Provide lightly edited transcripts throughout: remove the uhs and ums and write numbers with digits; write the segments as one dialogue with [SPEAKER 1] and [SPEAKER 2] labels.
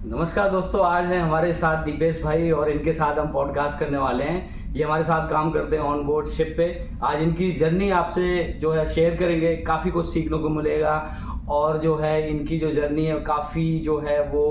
[SPEAKER 1] नमस्कार दोस्तों, आज हैं हमारे साथ दीपेश भाई और इनके साथ हम पॉडकास्ट करने वाले हैं। ये हमारे साथ काम करते हैं ऑन बोर्ड शिप पे। आज इनकी जर्नी आपसे जो है शेयर करेंगे, काफ़ी कुछ सीखने को मिलेगा। और जो है इनकी जो जर्नी है काफ़ी जो है वो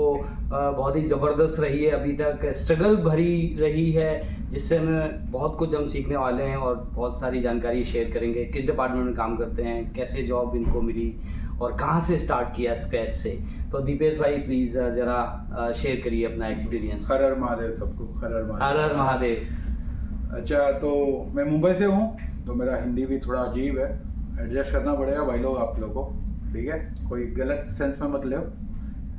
[SPEAKER 1] बहुत ही ज़बरदस्त रही है, अभी तक स्ट्रगल भरी रही है, जिससे हमें बहुत कुछ हम सीखने वाले हैं और बहुत सारी जानकारी शेयर करेंगे। किस डिपार्टमेंट में काम करते हैं, कैसे जॉब इनको मिली और कहाँ से स्टार्ट किया स्क्रैच से। तो दीपेश भाई प्लीज़ ज़रा शेयर करिए अपना एक्सपीरियंस।
[SPEAKER 2] हर हर महादेव सबको, हर हर
[SPEAKER 1] हर हर महादेव।
[SPEAKER 2] अच्छा, तो मैं मुंबई से हूँ, तो मेरा हिंदी भी थोड़ा अजीब है, एडजस्ट करना पड़ेगा भाई लोग आप लोगों को, ठीक है? कोई गलत सेंस में मत लो।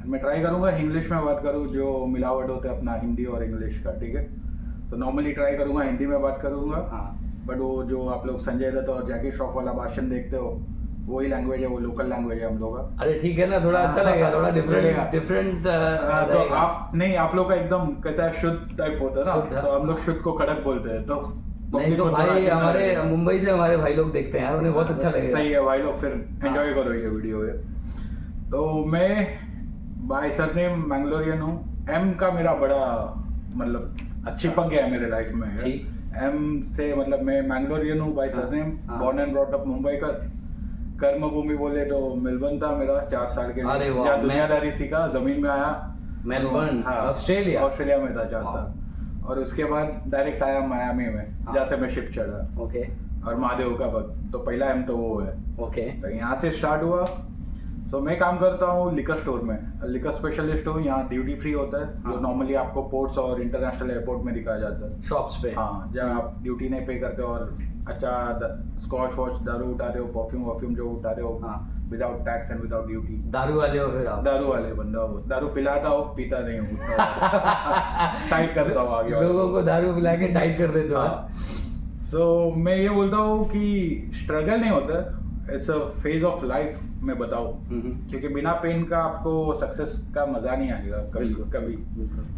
[SPEAKER 2] मैं ट्राई करूँगा इंग्लिश में बात करूँ, जो मिलावट होता है अपना हिंदी और इंग्लिश का, ठीक है? तो नॉर्मली ट्राई करूँगा हिंदी में बात करूँगा।
[SPEAKER 1] हाँ,
[SPEAKER 2] बट वो जो आप लोग संजय दत्त और जैकी श्रॉफ वाला भाषण देखते हो, वही लैंग्वेज है, वो लोकल लैंग्वेज है हम लोग का।
[SPEAKER 1] अरे ठीक है ना, थोड़ा अच्छा लगेगा, थोड़ा डिफरेंट
[SPEAKER 2] तो आप नहीं, आप लोग का एकदम कैसा है, शुद्ध टाइप होता है
[SPEAKER 1] शुद्ध,
[SPEAKER 2] ना, तो हम लोग शुद्ध को कड़क बोलते हैं। तो
[SPEAKER 1] नहीं तो भाई हमारे मुंबई से हमारे भाई लोग देखते हैं यार, उन्हें बहुत अच्छा लगेगा।
[SPEAKER 2] सही है भाई लोग, फिर एंजॉय करो ये वीडियो है। तो मैं बाय सरनेम मैंगलोरियन हूँ। एम का मेरा बड़ा मतलब चिपक गया है मेरे लाइफ में।
[SPEAKER 1] ठीक।
[SPEAKER 2] एम से मतलब मैं मैंगलोरियन हूँ by surname, born and brought up Mumbai का। कर्म भूमि बोले तो मेलबर्न था मेरा 4 साल के
[SPEAKER 1] अरे
[SPEAKER 2] लिए,
[SPEAKER 1] वाह,
[SPEAKER 2] जहाँ दुनियादारी सीखा, जमीन में आया।
[SPEAKER 1] मेलबर्न,
[SPEAKER 2] हाँ,
[SPEAKER 1] ऑस्ट्रेलिया
[SPEAKER 2] में था 4 साल, और उसके बाद डायरेक्ट आया मायामी में, जहाँ से मैं शिप चढ़ा।
[SPEAKER 1] ओके
[SPEAKER 2] और महादेव का भक्त, तो पहला एम तो वो है।
[SPEAKER 1] ओके।
[SPEAKER 2] तो यहाँ से स्टार्ट हुआ। सो मैं काम करता हूँ लिकर स्टोर में, लिकर स्पेशलिस्ट हूँ। यहाँ ड्यूटी फ्री होता है, जो नॉर्मली आपको पोर्ट्स और इंटरनेशनल एयरपोर्ट में दिखाया जाता है,
[SPEAKER 1] शॉप्स पे।
[SPEAKER 2] हाँ, जहाँ आप ड्यूटी नहीं पे करते और अच्छा स्कॉच वॉच दारू उठा रहे हो, परफ्यूम वॉफ्यूम जो उठा रहे हो,
[SPEAKER 1] हाँ,
[SPEAKER 2] without tax and without duty.
[SPEAKER 1] दारू वाले हो फिर आप?
[SPEAKER 2] दारू वाले बंदा हो, दारू पिलाता हो, पीता नहीं हूँ, टाइट करता हूँ आगे
[SPEAKER 1] लोगों को दारू पिला के टाइट कर देते हो।
[SPEAKER 2] सो मैं ये बोलता हूँ कि स्ट्रगल नहीं होता, it's a phase of life में बताओ, क्योंकि बिना पेन का आपको सक्सेस का मजा नहीं आएगा कभी कभी।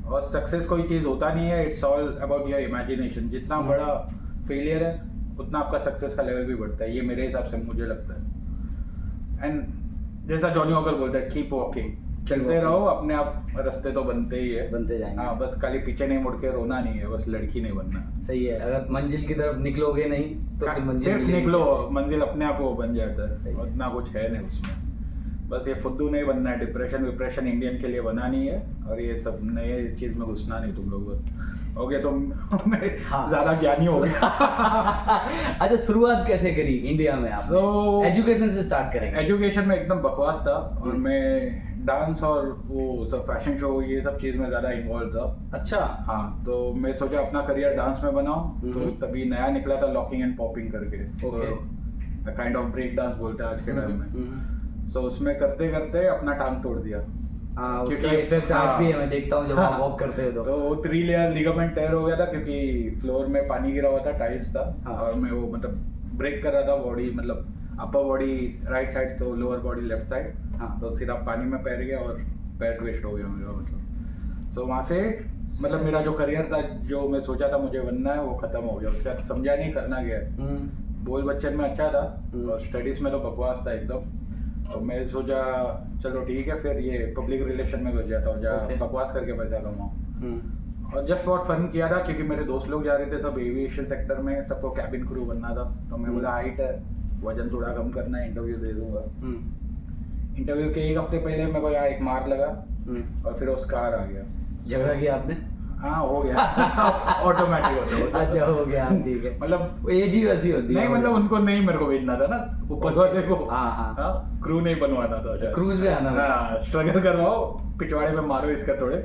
[SPEAKER 2] और सक्सेस कोई चीज होता नहीं है, it's all about your imagination. जितना बड़ा फेलियर है उतना आपका सक्सेस का लेवल भी बढ़ता है, ये मेरे हिसाब से मुझे लगता है। एंड जैसा जॉनी वॉकर बोलता है, कीप वॉकिंग, चलते रहो, अपने आप रास्ते तो बनते ही है,
[SPEAKER 1] बनते जाएंगे।
[SPEAKER 2] हाँ, बस खाली पीछे नहीं मुड़ के रोना नहीं है, बस लड़की नहीं बनना।
[SPEAKER 1] सही है, अगर मंजिल की तरफ निकलोगे नहीं तो फिर मंजिल
[SPEAKER 2] सिर्फ
[SPEAKER 1] मिलेगी
[SPEAKER 2] निकलो,
[SPEAKER 1] कैसे?
[SPEAKER 2] मंजिल अपने आप वो बन जाता
[SPEAKER 1] सही
[SPEAKER 2] है,
[SPEAKER 1] है।
[SPEAKER 2] उतना कुछ है नहीं उसमें। बस ये फुद्दू नहीं बनना है, डिप्रेशन विप्रेशन इंडियन के लिए बना नहीं है, और ये सब नए चीज में घुसना नहीं तुम लोग। ओके, तो मैं ज्यादा ज्ञानी हो गया।
[SPEAKER 1] अच्छा, शुरुआत कैसे करी इंडिया में आपने? एजुकेशन से स्टार्ट करेंगे।
[SPEAKER 2] एजुकेशन में एकदम बकवास था, और मैं डांस और वो सब फैशन शो ये सब चीज में ज्यादा इन्वॉल्व था।
[SPEAKER 1] अच्छा।
[SPEAKER 2] हाँ, तो मैं सोचा अपना करियर डांस में बनाऊं, तो तभी नया निकला था लॉकिंग एंड पॉपिंग करके, काइंड ऑफ ब्रेक डांस बोलते हैं आज के टाइम में। सो उसमें करते करते अपना टांग तोड़ दिया।
[SPEAKER 1] हाँ, उसका इफेक्ट आज भी है, मैं देखता हूँ जब आप वॉक करते हो
[SPEAKER 2] तो 3 लेयर लिगामेंट टेयर हो गया था, क्योंकि फ्लोर में पानी गिरा हुआ था, टाइल्स था। और मैं वो मतलब ब्रेक कर रहा था बॉडी, मतलब अपर बॉडी राइट साइड तो लोअर बॉडी लेफ्ट साइड। तो सिर्फ पानी में पैर गया और पैर ट्विस्ट हो गया मेरा, मतलब। तो वहाँ से मतलब मेरा जो करियर था, जो मैं सोचा था मुझे बनना है, वो खत्म हो गया। उसके बाद समझा नहीं करना क्या। बोल बच्चन में अच्छा था और स्टडीज में तो बकवास था एकदम। तो मैं सोचा चलो ठीक है, फिर ये पब्लिक रिलेशन में घुस जाता हूँ, जहाँ बकवास करके पैसा कमाऊँ। और जस्ट फॉर फन किया था, क्योंकि मेरे दोस्त लोग जा रहे थे सब एविएशन सेक्टर में, सबको कैबिन क्रू बनना था। तो मैं बोला हाइट है, वजन थोड़ा कम करना है, इंटरव्यू दे दूंगा। इंटरव्यू के 1 हफ्ते पहले मेरे को यहाँ एक मार लगा, और फिर वो स्कार आ गया।
[SPEAKER 1] झगड़ा किया आपने?
[SPEAKER 2] हाँ, हो गया। ऑटोमेटिक होता है।
[SPEAKER 1] अच्छा, हो गया, ठीक है।
[SPEAKER 2] मतलब
[SPEAKER 1] एज ही वैसी होती है।
[SPEAKER 2] नहीं, मतलब उनको नहीं मेरे को भेजना था ना ऊपर वाले को।
[SPEAKER 1] हाँ,
[SPEAKER 2] क्रू नहीं बनवाना था,
[SPEAKER 1] क्रूज पे आना।
[SPEAKER 2] हाँ, स्ट्रगल करवाओ, पिछवाड़े में मारो इसका थोड़े,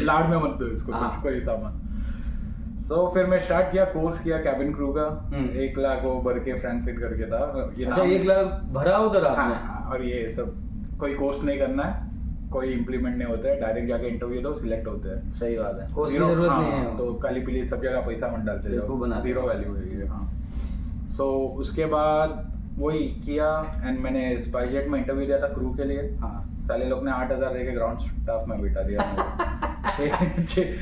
[SPEAKER 2] लाड में मत दो इसको कोई सामान। तो फिर मैं स्टार्ट किया, कोर्स किया कैबिन क्रू का। 1 लाख वो भर के फ्रैंकफर्ट करके था।
[SPEAKER 1] अच्छा, 1 लाख भरा उधर आपने?
[SPEAKER 2] हाँ, और ये सब कोई कोर्स नहीं करना है, कोई इम्प्लीमेंट नहीं होता है, डायरेक्ट जाके इंटरव्यू दो, सिलेक्ट होते हैं।
[SPEAKER 1] सही बात है, कोर्स की जरूरत नहीं है।
[SPEAKER 2] तो काली पीली सब जगह पैसा मत डालते जाओ, जीरो वैल्यू है ये। हाँ, सो उसके बाद वही किया, एंड मैंने स्पाइसजेट में इंटरव्यू दिया था क्रू के लिए। हाँ, साले लोग ने 8,000 देके ग्राउंड स्टाफ में बैठा दिया।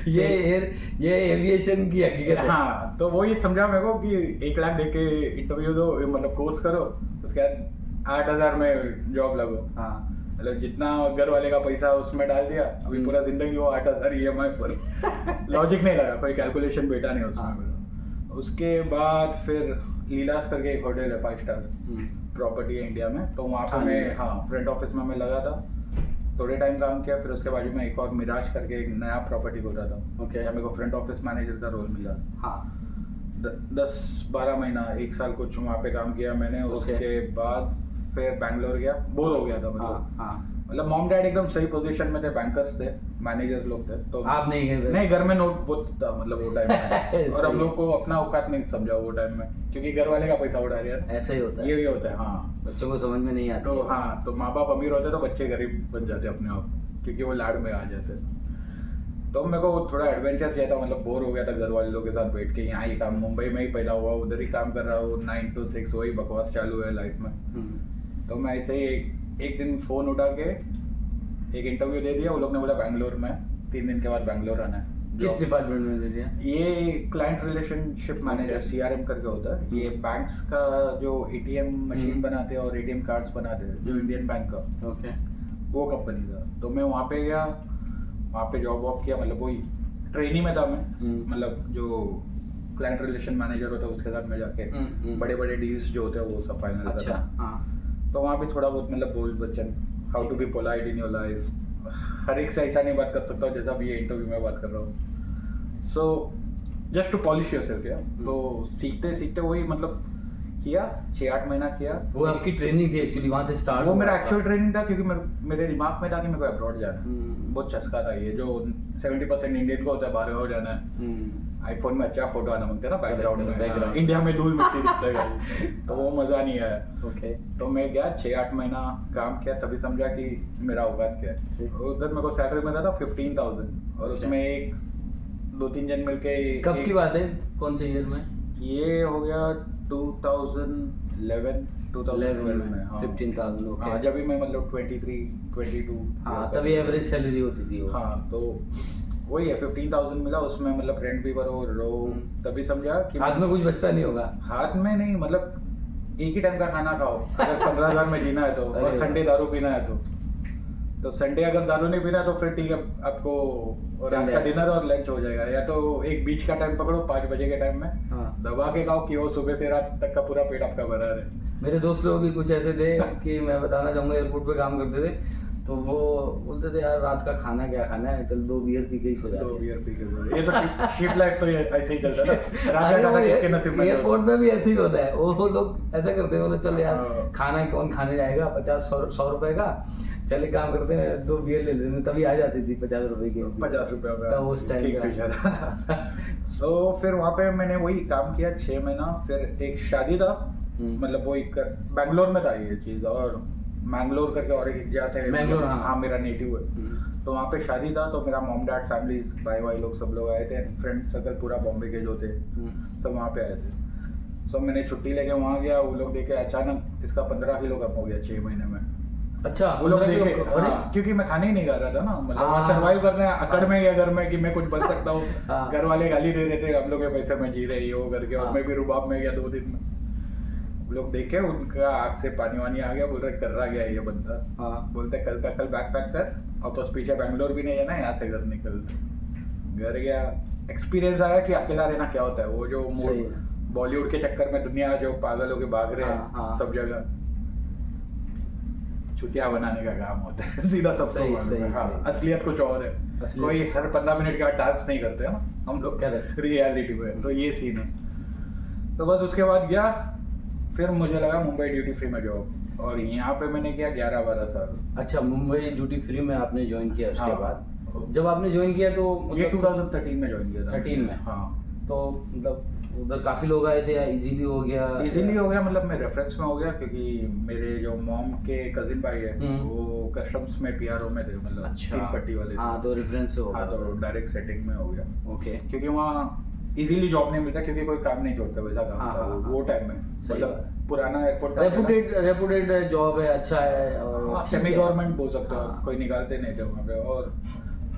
[SPEAKER 1] ये एविएशन की हकीकत है।
[SPEAKER 2] हाँ, तो वही समझा मेरे को कि 1 लाख देके इंटरव्यू दो, मतलब कोर्स करो, उसके बाद 8,000 में जॉब लगो।
[SPEAKER 1] हाँ,
[SPEAKER 2] मतलब जितना घर वाले का पैसा उसमें डाल दिया, अभी पूरा जिंदगी वो 8,000 EMI पर। लॉजिक नहीं लगा, कोई कैलकुलेशन बेटा नहीं उसमें मेरा। उसके बाद फिर लीलास करके एक होटल है 5 स्टार प्रॉपर्टी है इंडिया में, तो वहाँ पे मैं फ्रंट ऑफिस में मैं लगा था, थोड़े टाइम काम किया। फिर उसके बाजू में एक और मिराज करके एक नया प्रॉपर्टी खोला था, जहाँ मेरे को फ्रंट ऑफिस मैनेजर का रोल मिला। 10-12 महीना 1 साल कुछ वहाँ पे काम किया मैंने। उसके बाद फिर बैंगलोर गया, बोर हो गया था मतलब मॉम डैड एकदम सही पोजीशन में थे, बैंकर्स थे, मैनेजर लोग थे, तो
[SPEAKER 1] आप नहीं गए?
[SPEAKER 2] नहीं, घर में नोट बहुत था मतलब वो टाइम में। और हम लोग को अपना औकात नहीं समझा वो टाइम में, क्योंकि घर वाले का पैसा उड़ा रहा है।
[SPEAKER 1] ऐसा ही होता है,
[SPEAKER 2] ये होता है। हाँ,
[SPEAKER 1] बच्चों को समझ में नहीं आता।
[SPEAKER 2] तो हाँ, तो माँ बाप अमीर होते तो बच्चे गरीब बन जाते अपने आप, क्योंकि वो लाड में आ जाते। तो मेरे को थोड़ा एडवेंचर चाहिए था, मतलब बोर हो गया था घर वाले लोगों के साथ बैठ के। यहाँ ही काम, मुंबई में ही पैदा हुआ, उधर ही काम कर रहा हूँ, 9 to 6 वही बकवास चालू है लाइफ में। तो मैं ऐसे ही एक दिन फोन उठा के एक इंटरव्यू दे दिया। वो लोग ने बोला बैंगलोर में 3 दिन के बाद बैंगलोर आना है।
[SPEAKER 1] किस डिपार्टमेंट में दे दिया?
[SPEAKER 2] ये क्लाइंट रिलेशनशिप मैनेजर, CRM करके होता है। ये बैंक्स का जो ATM मशीन बनाते हैं और ATM कार्ड्स बनाते हैं, जो इंडियन बैंक का, वो कंपनी था। तो मैं वहाँ पे गया, वहाँ पे जॉब वॉब किया, मतलब वही ट्रेनी में था मैं। मतलब जो क्लाइंट रिलेशन मैनेजर होता है उसके साथ मैं जाके बड़े बड़े डील्स जो होते हैं वो सब फाइनल करता। तो वहाँ पे थोड़ा बहुत मतलब बोल Bachchan, how to be polite in your life. हर एक से ऐसा नहीं बात कर सकता जैसा भी ये इंटरव्यू में बात कर रहा हूँ। So just to polish yourself या। तो सीखते सीखते वही मतलब किया, 6-8 महीना किया।
[SPEAKER 1] वो आपकी ट्रेनिंग थी एक्चुअली, वहाँ से स्टार्ट?
[SPEAKER 2] वो मेरा एक्चुअल ट्रेनिंग था, क्योंकि मेरे दिमाग में था कि मेरे को अब्रॉड जाना है। बहुत चस्का था ये, जो 70% इंडियन को होता है बाहर और जाना है। आईफोन में अच्छा फोटो आना मांगते हैं ना बैकग्राउंड में, इंडिया में धूल मिट्टी दिखता है, तो वो मजा नहीं आया। तो मैं गया, 6-8 महीना काम किया, तभी समझा कि मेरा औकात क्या है। उधर मेरे को सैलरी मिला था 15,000, और उसमें 1-2-3 जन मिलके।
[SPEAKER 1] कब की बात है, कौन से ईयर में?
[SPEAKER 2] ये हो गया 2011 में।
[SPEAKER 1] 15,000।
[SPEAKER 2] हाँ, जब भी मैं मतलब 23-22।
[SPEAKER 1] हाँ, तभी एवरेज सैलरी होती थी वो।
[SPEAKER 2] हाँ, तो वही है, 15,000 मिला। उसमें मतलब रेंट भी भरो, तभी समझा कि
[SPEAKER 1] हाथ में कुछ बचता नहीं होगा।
[SPEAKER 2] हाथ में नहीं, मतलब एक ही टाइम का खाना खाओ अगर 15,000 में जीना है तो। और संडे दारू पीना है तो संडे अगर दारू नहीं पीना तो फिर ठीक है, आपको रात का डिनर और लंच हो जाएगा। या तो एक बीच का टाइम पकड़ो 5 बजे के टाइम में, दबा के खाओ कि वो सुबह से रात तक का पूरा पेट आपका भरा रहे।
[SPEAKER 1] मेरे दोस्त लोग भी कुछ ऐसे थे कि मैं बताना चाहूँगा, एयरपोर्ट पे काम करते थे, तो वो बोलते थे यार रात का खाना क्या खाना है, चल 2 बियर पी के ही सो जाते हैं।
[SPEAKER 2] 2 बियर पी के, ये तो शिप लाइफ तो ऐसे ही चलता है ना। रात का किसके नसीब में?
[SPEAKER 1] एयरपोर्ट में भी ऐसे ही होता है, वो लोग ऐसा करते हैं, बोले चल यार खाना कौन खाने जाएगा, 50-100 रुपए का, चल एक काम करते हैं 2 बियर ले लेते हैं। तभी आ जाती थी 50 रुपए की,
[SPEAKER 2] 50 रुपए
[SPEAKER 1] का उस टाइम।
[SPEAKER 2] सो फिर वहाँ पे मैंने वही काम किया 6 महीना। फिर एक शादी था, मतलब वो एक बैंगलोर में था ये चीज, और मैंगलोर करके और एक जगह से
[SPEAKER 1] मैंगलोर,
[SPEAKER 2] हाँ मेरा नेटिव है। तो वहाँ पे शादी था, तो मेरा मॉम डैड फैमिली भाई लोग सब लोग आए थे, फ्रेंड सर्कल पूरा बॉम्बे के जो थे सब वहाँ पे आए थे। सो मैंने छुट्टी लेके वहाँ गया, वो लोग देखे अचानक इसका 15 किलो कम हो गया 6 महीने में।
[SPEAKER 1] अच्छा,
[SPEAKER 2] वो लोग देखे, हाँ, क्योंकि मैं खाने ही नहीं खा रहा था ना, मतलब सर्वाइव करने अकड़ में गया घर में कि मैं कुछ बन सकता हूँ। घर वाले गाली दे रहे थे, हम लोग के पैसे में जी रहे वो करके, और मैं भी रुबाब में गया 2 दिन में। लोग देखे, उनका आँख से पानी वानी आ गया, बोल रहे कर रहा गया ये बंदा। बोलते कल का कल बैग पैक कर, और तो पीछे बैंगलोर भी नहीं है ना, यहाँ से घर निकल। घर गया, एक्सपीरियंस आया कि अकेला रहना क्या होता है। वो जो बॉलीवुड के चक्कर में दुनिया जो पागल होके भाग रहे हैं सब जगह, छुट्टियां बनाने का काम होता है सीधा सबको मालूम है। हाँ, असलियत कुछ और है। कोई हर 15 मिनट के बाद डांस नहीं करते हैं ना हम लोग रियलिटी में, तो ये सीन है। तो बस उसके बाद गया, फिर मुझे लगा मुंबई ड्यूटी फ्री में जॉब, और यहाँ पे मैंने किया 11-12 साल।
[SPEAKER 1] अच्छा, मुंबई ड्यूटी फ्री में आपने ज्वाइन किया। उसके बाद जब आपने ज्वाइन किया तो
[SPEAKER 2] ये 2013 में ज्वाइन किया था।
[SPEAKER 1] 13 में? हाँ। तो मतलब उधर काफी लोग आए थे, या इजीली हो गया?
[SPEAKER 2] इजीली हो गया, मतलब मैं रेफरेंस में हो गया, क्योंकि मेरे जो मॉम के कजिन भाई है वो कस्टम्स में PRO में थे, मतलब 3 पट्टी वाले।
[SPEAKER 1] हाँ, तो रेफरेंस से हो गया।
[SPEAKER 2] हाँ, तो डायरेक्ट सेटिंग में हो गया।
[SPEAKER 1] ओके।
[SPEAKER 2] क्योंकि वहाँ इजीली जॉब नहीं मिलता, क्योंकि कोई काम नहीं छोड़ता, वैसा काम था वो टाइम में। मतलब पुराना एयरपोर्ट,
[SPEAKER 1] रेपुटेड जॉब है, अच्छा है, और
[SPEAKER 2] सेमी गवर्नमेंट बोल सकते हो, कोई निकालते नहीं थे वहाँ पे। और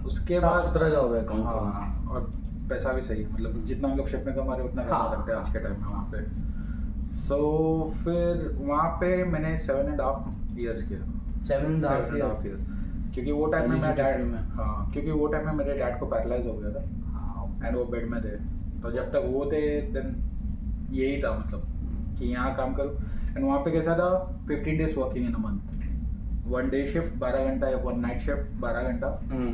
[SPEAKER 2] उसके बाद
[SPEAKER 1] साफ-सुथरा जॉब है।
[SPEAKER 2] हाँ, और पैसा भी सही, मतलब जितना हम लोग शिप में कमा रहे उतना कमा सकते हैं आज के टाइम में वहाँ पे। सो फिर वहाँ पे मैंने 7.5 years किया।
[SPEAKER 1] 7.5
[SPEAKER 2] years, क्योंकि वो टाइम में मेरा डैड, हाँ क्योंकि वो टाइम में मेरे डैड को पैरालाइज हो गया था एंड वो बेड में थे, तो जब तक वो थे देन यही था मतलब कि यहाँ काम करो। एंड वहाँ पे कैसा था 15 days working in a month, 1 day shift 12 घंटा या 1 night शिफ्ट 12 घंटा,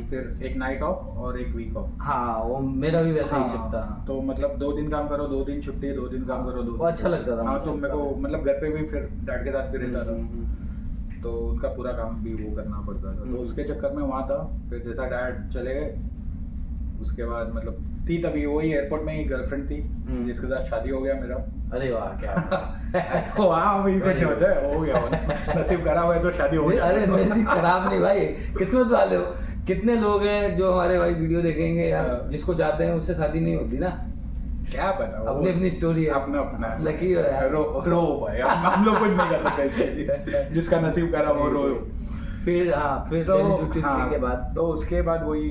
[SPEAKER 2] फिर एक नाइट ऑफ और एक वीक ऑफ।
[SPEAKER 1] हाँ वो मेरा भी वैसा ही शिफ्ट था।
[SPEAKER 2] तो मतलब 2 दिन काम करो 2 दिन छुट्टी, 2 दिन काम करो 2 दिन।
[SPEAKER 1] वो अच्छा लगता था।
[SPEAKER 2] हाँ तो मेरे को मतलब घर पे भी फिर डैड के साथ भी रहता था, तो उनका पूरा काम भी वो करना पड़ता था, तो उसके चक्कर में वहाँ था। फिर जैसा डैड चले गए उसके बाद मतलब थी तभी वही एयरपोर्ट में ही गर्लफ्रेंड थी जिसके साथ शादी हो गया मेरा।
[SPEAKER 1] अरे वाह क्या
[SPEAKER 2] वाह वही कुछ होता है, हो गया नसीब खराब है तो शादी हो गई।
[SPEAKER 1] अरे नसीब खराब नहीं भाई, किस्मत वाले हो। कितने लोग हैं जो हमारे भाई वीडियो देखेंगे यार, जिसको चाहते हैं उससे शादी नहीं होती ना।
[SPEAKER 2] क्या पता,
[SPEAKER 1] अपनी अपनी स्टोरी है,
[SPEAKER 2] अपना अपना
[SPEAKER 1] लकी हो यार।
[SPEAKER 2] रो भाई, हम लोग कुछ नहीं कर सकते, जिसका नसीब खराब हो रो।
[SPEAKER 1] फिर हाँ फिर
[SPEAKER 2] तो
[SPEAKER 1] हाँ, के बाद
[SPEAKER 2] तो उसके बाद वही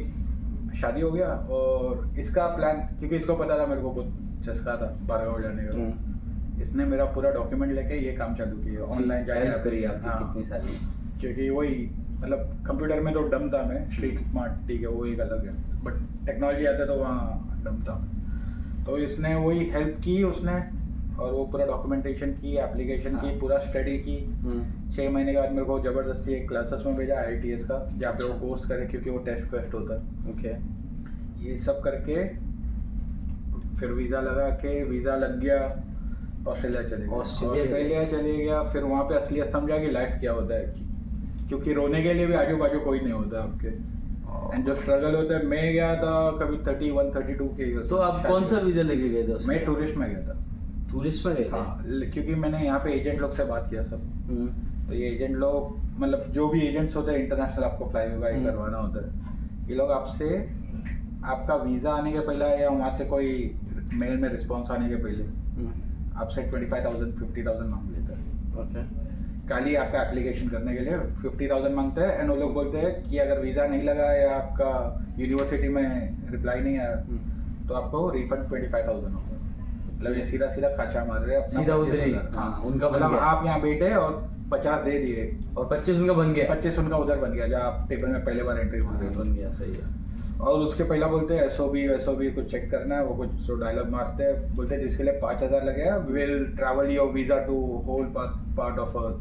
[SPEAKER 2] शादी हो गया। और इसका प्लान क्योंकि इसको पता था मेरे को बहुत चस्का था बारगांव जाने का, इसने मेरा पूरा डॉक्यूमेंट लेके ये काम चालू किया, ऑनलाइन जाके
[SPEAKER 1] करी आपकी कितनी सारी।
[SPEAKER 2] क्योंकि वही मतलब कंप्यूटर में तो डम था मैं, स्ट्रीट स्मार्ट ठीक है वो एक अलग है, बट टेक्नोलॉजी आता तो वहाँ डम था। तो इसने वही हेल्प की उसने, और वो पूरा डॉक्यूमेंटेशन की, एप्लीकेशन की, पूरा स्टडी की। 6 महीने के बाद मेरे को जबरदस्ती एक क्लासेस में भेजा IITS का, जहाँ पे वो कोर्स करे क्योंकि वो टेस्ट होता है।
[SPEAKER 1] ओके
[SPEAKER 2] ये सब करके फिर वीज़ा लगा के, वीज़ा लग गया, ऑस्ट्रेलिया चले गया। फिर वहाँ पे असलियत समझा कि लाइफ क्या होता है, क्योंकि रोने के लिए भी आजू बाजू कोई नहीं होता आपके, एंड जो स्ट्रगल होता है। मैं गया था कभी 31-32 के ईयर।
[SPEAKER 1] तो आप कौन सा वीजा लेके गए थे?
[SPEAKER 2] मैं टूरिस्ट में गया था।
[SPEAKER 1] टूरिस्ट में गए थे?
[SPEAKER 2] हाँ, क्योंकि मैंने यहाँ पे एजेंट लोग से बात किया सब। तो ये एजेंट लोग मतलब जो भी एजेंट्स होते हैं इंटरनेशनल, आपको फ्लाई करवाना होता है, ये लोग आपसे आपका वीज़ा आने के पहले या वहाँ से कोई मेल में रिस्पॉन्स आने के पहले आपसे 25,000-50,000 मांग लेता है।
[SPEAKER 1] ओके,
[SPEAKER 2] खाली आपका एप्लीकेशन करने के लिए 50,000 मांगते हैं। एंड वो लोग बोलते हैं कि अगर वीज़ा नहीं लगा या आपका यूनिवर्सिटी में रिप्लाई नहीं आया तो आपको रिफंड 25,000 होगा। मतलब ये सीधा सीधा खाचा मार रहे हैं अपना,
[SPEAKER 1] सीधा उधर ही। हाँ, उनका बन गया।
[SPEAKER 2] आप यहाँ बैठे और 50 दे दिए
[SPEAKER 1] और 25 उनका बन गया,
[SPEAKER 2] 25 उनका उधर बन गया, जहाँ आप टेबल में पहले बार एंट्री मारे
[SPEAKER 1] बन गया। सही है।
[SPEAKER 2] और उसके पहला बोलते हैं SOB कुछ चेक करना है, वो कुछ डायलॉग मारते हैं, बोलते हैं जिसके लिए 5,000 लगेगा, will travel your visa to whole part of earth.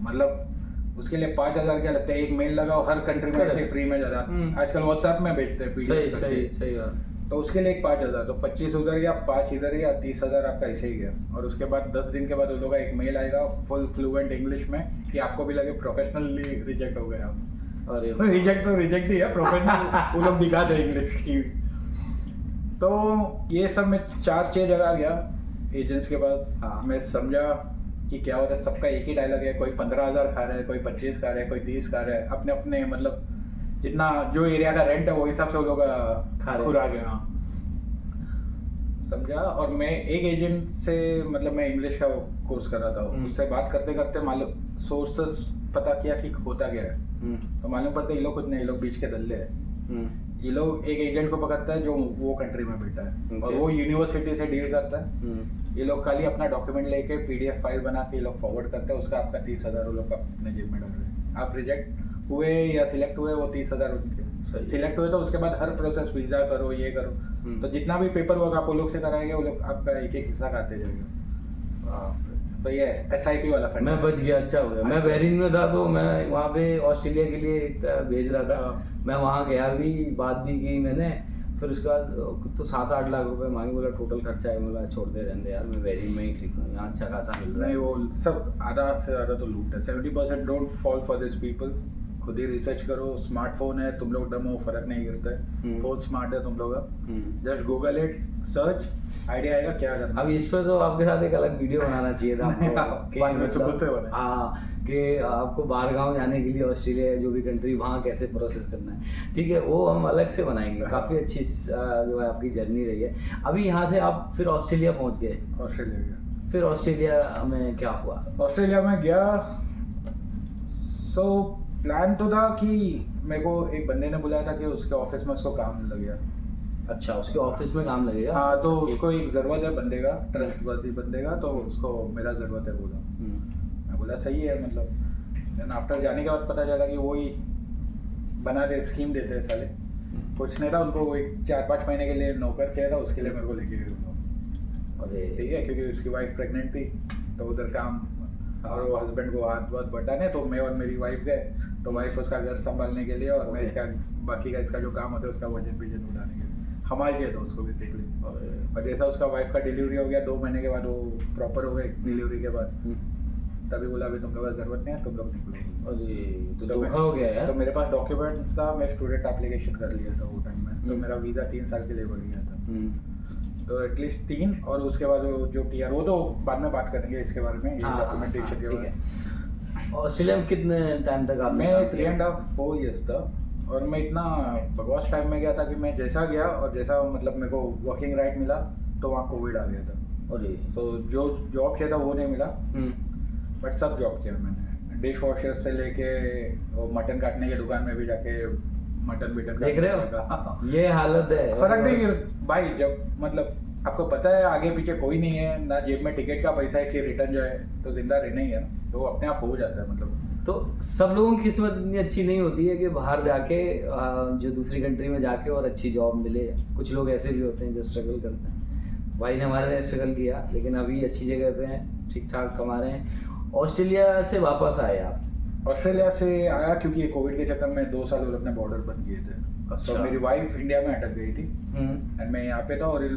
[SPEAKER 2] मतलब उसके लिए 5,000 क्या लगता है, एक मेल लगाओ, हर कंट्री में ऐसे फ्री में जाता है। आजकल व्हाट्सएप में भेजते हैं PDF।
[SPEAKER 1] सही बात।
[SPEAKER 2] तो उसके लिए 5,000, तो 25 उधर या 5 इधर या 30,000 आपका ऐसे ही गया। और उसके बाद 10 दिन के बाद उन लोगों का एक मेल आएगा फुल फ्लुएंट इंग्लिश में कि आपको भी लगे प्रोफेशनली रिजेक्ट हो गया।
[SPEAKER 1] अरे
[SPEAKER 2] रिजेक्ट तो रिजेक्ट ही है, प्रोफेशनल वो लोग दिखा दे इंग्लिश की। तो ये सब मैं 4-6 जगह गया एजेंट्स के पास।
[SPEAKER 1] हाँ।
[SPEAKER 2] मैं समझा कि क्या होता है, सबका एक ही डायलॉग है, कोई 15,000 खा रहा है, कोई 25 खा रहा है, कोई 30 खा रहा है, अपने अपने मतलब जितना जो एरिया का रेंट है वो हिसाब से वो लोग खुरा गया समझा। और मैं एक एजेंट से मतलब मैं इंग्लिश का कोर्स कर रहा था, उससे बात करते करते मालूम सोर्सेस पता किया कि होता क्या है। तो मालूम पड़ता है ये लोग कुछ नहीं, ये लोग बीच के दल्ले हैं। ये लोग एक एजेंट को पकड़ता है जो वो कंट्री में बैठा है और वो यूनिवर्सिटी से डील करता है। ये लोग खाली अपना डॉक्यूमेंट लेके PDF फाइल बना के ये लोग फॉरवर्ड करते हैं, उसका आपका 30,000 वो लोग अपने जेब में डाल रहे हैं। आप रिजेक्ट हुए या सिलेक्ट हुए वो 30,000 उनके। सिलेक्ट हुए तो उसके बाद हर प्रोसेस वीजा करो, ये करो, तो जितना भी पेपर वर्क आप वो लोग से कराएंगे वो लोग आपका एक एक हिस्सा खाते जाएंगे। तो ये SIP वाला फंड
[SPEAKER 1] मैं बच गया, अच्छा हो गया। मैं बहरीन में था तो मैं वहाँ पे ऑस्ट्रेलिया के लिए भेज रहा था, मैं वहाँ गया भी, बात भी की मैंने। फिर उसके बाद तो 7-8 लाख रुपए मांगे, बोला टोटल खर्चा है, बोला छोड़ दे रहने यार, मैं बहरीन में ही ठीक हूँ, यहाँ अच्छा खासा मिल रहा है।
[SPEAKER 2] नहीं वो सब आधा से ज़्यादा तो लूट है। 70% don't fall for this people. खुद ही रिसर्च करो, स्मार्टफोन है, तुम लोग डम हो, फर्क नहीं गिरता है। फोन स्मार्ट है तुम लोग का, just Google it, search, idea आएगा क्या करना।
[SPEAKER 1] अब इस पर तो आपके साथ एक अलग वीडियो बनाना चाहिए था
[SPEAKER 2] आपको।
[SPEAKER 1] हाँ, कि आपको बाहर गाँव जाने के लिए ऑस्ट्रेलिया जो भी कंट्री वहाँ कैसे प्रोसेस करना है, ठीक है, वो हम अलग से बनाएंगे। काफ़ी अच्छी जो है आपकी जर्नी रही है। अभी यहाँ से आप फिर ऑस्ट्रेलिया पहुँच गए?
[SPEAKER 2] ऑस्ट्रेलिया गया।
[SPEAKER 1] फिर ऑस्ट्रेलिया में क्या हुआ?
[SPEAKER 2] ऑस्ट्रेलिया में गया, सो प्लान तो था कि मेरे को एक बंदे ने बुलाया था कि उसके ऑफिस में उसको काम लग गया।
[SPEAKER 1] अच्छा, उसके ऑफिस में काम लगेगा?
[SPEAKER 2] हाँ, तो उसको एक ज़रूरत है बंदे का, ट्रस्टवर्दी बंदे का, तो उसको मेरा ज़रूरत है बोला। मैं बोला सही है, मतलब देन आफ्टर जाने के बाद पता चला कि वही बनाते स्कीम देते हैं साले, कुछ नहीं था उनको, वो एक 4-5 महीने के लिए नौकर चाहिए था, उसके लिए मेरे को लेके गए लोग।
[SPEAKER 1] अरे
[SPEAKER 2] ठीक है, क्योंकि उसकी वाइफ प्रेग्नेंट थी तो उधर काम, और वो हस्बैंड को हाथ बहुत बटाने, तो मैं और मेरी वाइफ गए, तो वाइफ उसका घर संभालने के लिए और मैं इसका बाकी का इसका जो काम होता है उसका वजन उठाने के लिए हमारे चाहिए था उसको बेसिकली। और जैसा उसका वाइफ का डिलीवरी हो गया 2 महीने के बाद, वो प्रॉपर हो गए डिलीवरी के बाद, तभी बोला अभी तुम लोग का जरूरत नहीं है, तुम लोग निकलो।
[SPEAKER 1] अरे तो धोखा हो गया यार।
[SPEAKER 2] तो मेरे पास डॉक्यूमेंट था, मैं स्टूडेंट एप्लीकेशन कर लिया था वो टाइम में, तो मेरा वीज़ा 3 साल के लिए बढ़ गया था, तो एटलीस्ट 3, और उसके बाद जो टीआर, वो तो बाद में बात करेंगे इसके बारे में, डॉक्यूमेंटेशन के बारे में।
[SPEAKER 1] ऑस्ट्रेलिया में कितने टाइम तक आपने?
[SPEAKER 2] मैं 3.5-4 years था, और मैं इतना बकवास टाइम में गया था कि मैं जैसा गया और जैसा मतलब मेरे को वर्किंग राइट मिला तो वहाँ कोविड आ गया था।
[SPEAKER 1] अरे
[SPEAKER 2] सो जो जॉब किया था वो नहीं मिला, बट सब जॉब किया मैंने, डिश वॉशर से लेके मटन काटने की दुकान में भी जाके मटन
[SPEAKER 1] देख रहे हो ये हालत है।
[SPEAKER 2] फर्क नहीं भाई, जब मतलब आपको पता है आगे पीछे कोई नहीं है ना, जेब में टिकट का पैसा है कि रिटर्न जाए, तो जिंदा रहना ही है, तो अपने आप हो जाता है मतलब।
[SPEAKER 1] तो सब लोगों की किस्मत इतनी अच्छी नहीं होती है कि बाहर जाके जो दूसरी कंट्री में जाके और अच्छी जॉब मिले। कुछ लोग ऐसे भी होते हैं जो स्ट्रगल करते हैं, भाई ने हमारे लिए स्ट्रगल किया लेकिन अभी अच्छी जगह पे हैं, ठीक ठाक कमा रहे हैं। ऑस्ट्रेलिया से वापस आए आप?
[SPEAKER 2] ऑस्ट्रेलिया से आया क्योंकि ये कोविड के चक्कर में 2 साल अपने बॉर्डर बंद किए थे।
[SPEAKER 1] अच्छा।
[SPEAKER 2] तो मेरी वाइफ इंडिया में अटक गई थी एंड मैं यहाँ पे था, और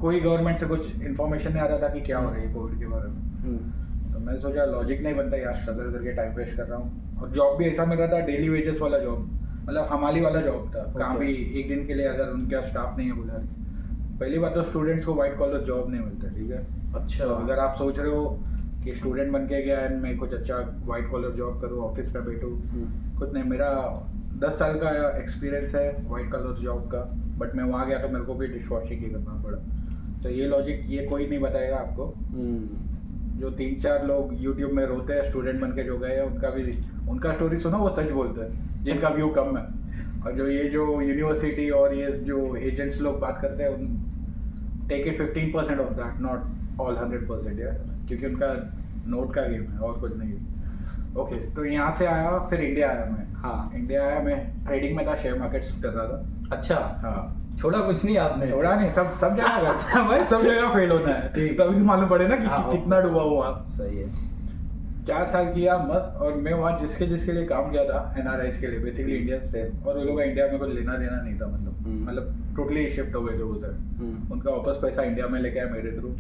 [SPEAKER 2] कोई गवर्नमेंट से कुछ इन्फॉर्मेशन नहीं आ रहा था कि क्या हो रहा है कोविड के बारे में। तो मैंने सोचा लॉजिक नहीं बनता यार, स्ट्रगल करके टाइम वेस्ट कर रहा हूँ, और जॉब भी ऐसा मिल रहा था डेली वेजेस वाला जॉब, मतलब हमाली वाला जॉब था। कहाँ भी एक दिन के लिए अगर उनका स्टाफ नहीं है बुला रही, पहली बात तो स्टूडेंट्स को व्हाइट कॉलर जॉब नहीं मिलता, ठीक है।
[SPEAKER 1] अच्छा।
[SPEAKER 2] तो अगर आप सोच रहे हो कि स्टूडेंट बन के गया एंड मैं कुछ अच्छा व्हाइट कॉलर जॉब करूँ, ऑफिस में बैठूँ, कुछ नहीं, मेरा 10 साल का एक्सपीरियंस है व्हाइट कॉलर जॉब का, बट मैं वहाँ गया तो मेरे को भी डिश वॉशिंग ही करना पड़ा। तो ये लॉजिक ये कोई नहीं बताएगा आपको। जो 3-4 लोग यूट्यूब में रोते हैं स्टूडेंट बन के जो गए हैं, उनका स्टोरी सुनो, वो सच बोलते हैं जिनका व्यू कम है। और जो यूनिवर्सिटी और ये जो एजेंट्स लोग बात करते हैं, take it 15% off that, not all 100% यार, क्योंकि उनका नोट का गेम है और कुछ नहीं है। ओके, तो यहाँ से आया, फिर इंडिया आया मैं।
[SPEAKER 1] हाँ,
[SPEAKER 2] इंडिया आया, मैं ट्रेडिंग में था, शेयर मार्केट्स कर रहा था।
[SPEAKER 1] अच्छा।
[SPEAKER 2] हाँ,
[SPEAKER 1] छोड़ा कुछ नहीं आपने?
[SPEAKER 2] छोड़ा नहीं, सब जगह करता है भाई, सब जगह फेल होना है, तभी मालूम पड़े ना कि कितना डूबा हुआ।
[SPEAKER 1] सही है।
[SPEAKER 2] 4 साल किया मस्त, और मैं वहाँ जिसके लिए काम किया था NRIs के लिए, बेसिकली इंडियंस थे, और वो लोग इंडिया में कुछ लेना देना नहीं था, मतलब टोटली शिफ्ट हो गए थे उधर। उनका वापस पैसा इंडिया में लेके आया मेरे थ्रू,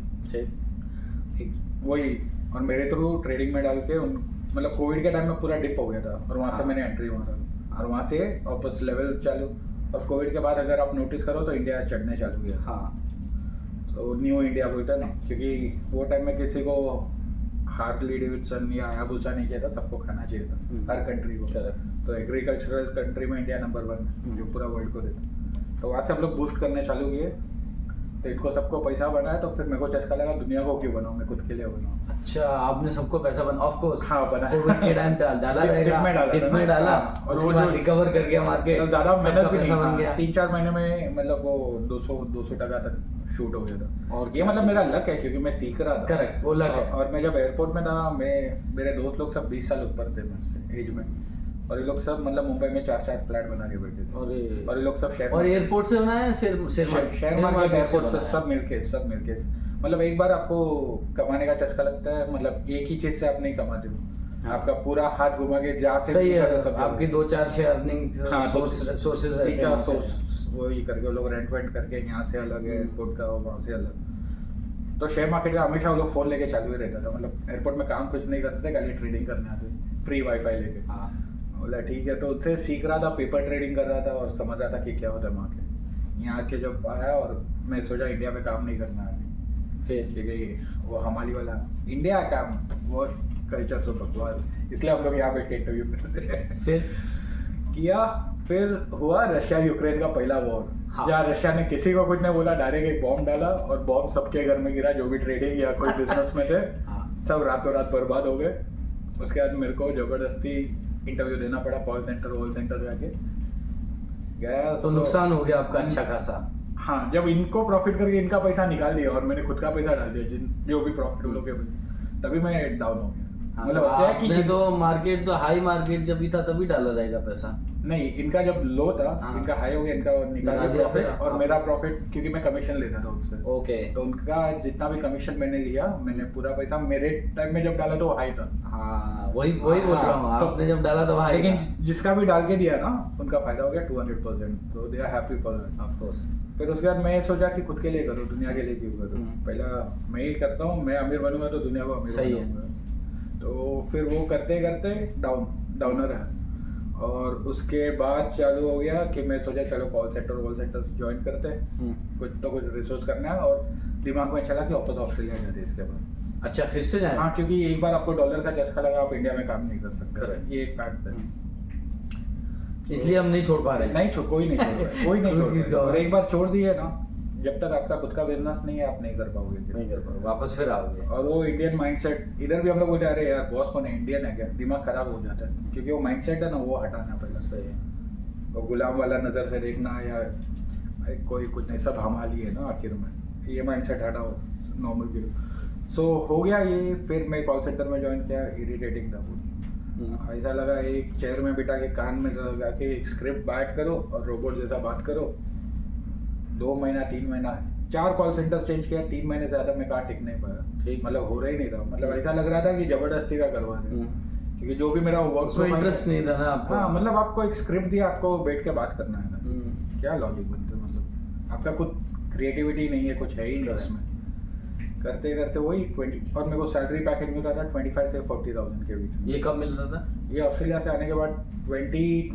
[SPEAKER 2] वही, और मेरे थ्रू ट्रेडिंग में डाल के मतलब कोविड के टाइम में पूरा डिप हो गया था, और वहाँ से मैंने एंट्री मारा, और वहाँ से वापस लेवल चालू। और कोविड के बाद अगर आप नोटिस करो तो इंडिया चढ़ने चालू किया।
[SPEAKER 1] हाँ,
[SPEAKER 2] तो न्यू इंडिया बोलते हैं ना, क्योंकि वो टाइम में किसी को हार्ली डेविडसन या हायाबुसा नहीं चाहिए था, सबको खाना चाहिए था, हर कंट्री को। तो एग्रीकल्चरल कंट्री में इंडिया नंबर 1 जो पूरा वर्ल्ड को देता। तो वहाँ से हम लोग बूस्ट करने चालू किए, तो इनको सबको पैसा बनाया, तो फिर मेरे को चस्का लगा दुनिया को क्यों बनाऊं, मैं खुद के लिए बनाऊं।
[SPEAKER 1] अच्छा, आपने सबको पैसा ऑफ कोर्स।
[SPEAKER 2] हाँ, बनाया।
[SPEAKER 1] कोविड के टाइम डाला रहेगा, डिप में डाला, और उसके बाद रिकवर कर गया मार्केट,
[SPEAKER 2] ज्यादा मेहनत भी
[SPEAKER 1] पैसा बन गया।
[SPEAKER 2] 3-4 महीने में मतलब वो 200 तक शूट हो गया था। और ये मतलब मेरा लक है, क्योंकि मैं सीख रहा था।
[SPEAKER 1] करेक्ट, वो लक है।
[SPEAKER 2] और मैं जब एयरपोर्ट में था, मेरे दोस्त लोग सब 20 साल ऊपर थे मुझसे एज में, और ये लोग सब मतलब मुंबई में 4 फ्लैट बना के बैठे थे, और ये लोग सब शेयर,
[SPEAKER 1] और एयरपोर्ट से बनाया,
[SPEAKER 2] शेयर मार्केट एयरपोर्ट सब मिलके मतलब एक बार आपको कमाने का चस्का लगता है, मतलब एक ही चीज से आप नहीं कमाते हो, आपका पूरा हाथ घुमा के जहाँ से
[SPEAKER 1] सही है, आपकी 2-4-6 अर्निंग सोर्सेज रहते हैं।
[SPEAKER 2] 3-4 सोर्स वही करके वो लोग रेंट करके, यहाँ से अलग है एयरपोर्ट का, वहाँ से अलग। तो शेयर मार्केट में हमेशा वो लोग फोन लेके चालू ही रहता था, मतलब एयरपोर्ट में काम कुछ नहीं करते थे, खाली ट्रेडिंग करने आते, फ्री वाईफाई लेके। बोला ठीक है, तो उससे सीख रहा था, पेपर ट्रेडिंग कर रहा था, और समझ रहा था कि क्या होता है मार्केट। यहाँ के जब आया, और मैं सोचा इंडिया में काम नहीं करना है फिर, क्योंकि वो हमारी वाला इंडिया काम वो कल्चर तो बकवास, इसलिए हम लोग यहाँ बैठ के इंटरव्यू कर रहे हैं।
[SPEAKER 1] फिर
[SPEAKER 2] किया, फिर हुआ रशिया यूक्रेन का पहला वॉर। जहाँ रशिया ने किसी को कुछ नहीं बोला, डायरेक्ट एक बॉम्ब डाला, और बॉम्ब सबके घर में गिरा, जो भी ट्रेडिंग या कोई बिजनेस में थे, सब रातों रात बर्बाद हो गए। उसके बाद मेरे को जबरदस्ती इंटरव्यू देना पड़ा, कॉल सेंटर जाके गया,
[SPEAKER 1] तो नुकसान हो गया आपका अच्छा खासा।
[SPEAKER 2] हाँ, जब इनको प्रॉफिट करके इनका पैसा निकाल दिया, और मैंने खुद का पैसा डाल दिया, जो भी प्रॉफिट हो लोगे, तभी मैं डाउन हो गया। मतलब होता है
[SPEAKER 1] आपने तो मार्केट तो हाई मार्केट जब भी था तभी डाला रहेगा पैसा।
[SPEAKER 2] नहीं, इनका जब लो था,
[SPEAKER 1] हाँ।
[SPEAKER 2] इनका हाई हो गया, इनका निकाल
[SPEAKER 1] निकाल
[SPEAKER 2] के
[SPEAKER 1] दिया
[SPEAKER 2] प्रॉफिट,
[SPEAKER 1] फिर,
[SPEAKER 2] और
[SPEAKER 1] हाँ।
[SPEAKER 2] मेरा प्रॉफिट क्योंकि मैं कमीशन लेता था उससे,
[SPEAKER 1] ओके।
[SPEAKER 2] तो उनका जितना भी कमीशन मैंने लिया, मैंने पूरा पैसा मेरे टाइम में जब डाला तो हाई था।
[SPEAKER 1] हाँ वही बोल रहा हूँ,
[SPEAKER 2] तो
[SPEAKER 1] आपने जब डाला तो हाई
[SPEAKER 2] लेकिन
[SPEAKER 1] था।
[SPEAKER 2] जिसका भी डाल के दिया ना, उनका फायदा हो गया 200%, तो they are happy for that.
[SPEAKER 1] Of course.
[SPEAKER 2] फिर उसके बाद मैं सोचा कि खुद के लिए करूँ, दुनिया के लिए क्यों करूँ। पहला मैं ही करता हूँ, मैं अमीर बनूंगा तो दुनिया को अमीर
[SPEAKER 1] सही है।
[SPEAKER 2] बनाऊंगा। तो फिर वो करते करते डाउनर है, और उसके बाद चालू हो गया कि मैं सोचा चलो कॉल सेंटर ज्वाइन करते हैं, कुछ तो कुछ रिसोर्स करना है, और दिमाग में चला कि वापस ऑस्ट्रेलिया जाते इसके बाद।
[SPEAKER 1] अच्छा फिर से जाए।
[SPEAKER 2] हाँ, क्योंकि एक बार आपको डॉलर का चस्का लगा, आप इंडिया में काम नहीं कर सकते,
[SPEAKER 1] Correct.
[SPEAKER 2] ये एक फैक्ट है।
[SPEAKER 1] इसलिए हम नहीं छोड़ पा रहे हैं।
[SPEAKER 2] नहीं कोई नहीं छोड़ रहा है, कोई नहीं छोड़
[SPEAKER 1] उसकी
[SPEAKER 2] रहा है। और
[SPEAKER 1] तो-
[SPEAKER 2] एक बार छोड़ दिए ना, जब तक आपका खुद का बिजनेस नहीं है, आप नहीं कर पाओगे फिर।
[SPEAKER 1] नहीं कर पाओगे, वापस फिर आओगे।
[SPEAKER 2] और वो इंडियन माइंडसेट, इधर भी हम लोग बोलते हैं अरे यार बॉस कौन है, इंडियन है क्या, दिमाग खराब हो जाता है, क्योंकि वो माइंडसेट है ना, वो हटाना पहले।
[SPEAKER 1] सही है।
[SPEAKER 2] वो गुलाम वाला नज़र से देखना, या अरे कोई कुछ नहीं, सब हमाली है ना आखिर में, ये माइंडसेट हटाओ, नॉर्मल गिरो। सो हो गया ये। फिर मैं कॉल सेंटर में ज्वाइन किया, इरिटेटिंग था बहुत। ऐसा लगा एक चेयर में बिठा के कान में लगा के एक स्क्रिप्ट बात करो और रोबोट जैसा बात करो। 2 महीना 3 महीना 4 कॉल सेंटर चेंज किया, 3 महीने से ज़्यादा मैं कहाँ टिक नहीं पाया।
[SPEAKER 1] ठीक।
[SPEAKER 2] मतलब हो रहा ही नहीं रहा, मतलब ऐसा लग रहा था कि जबरदस्ती का करवा रहे, क्योंकि जो भी मेरा वर्क
[SPEAKER 1] उसमें इंटरेस्ट नहीं था ना आपको।
[SPEAKER 2] हाँ, मतलब आपको एक स्क्रिप्ट दिया, आपको बैठ के बात करना है ना, क्या लॉजिक बनते हैं, मतलब आपका खुद क्रिएटिविटी नहीं है, कुछ है ही नहीं उसमें। करते करते वही 20, और मेरे को सैलरी पैकेज मिल रहा था 25 से 40,000 के बीच में।
[SPEAKER 1] ये कब मिल रहा था?
[SPEAKER 2] ये ऑस्ट्रेलिया से आने के बाद 23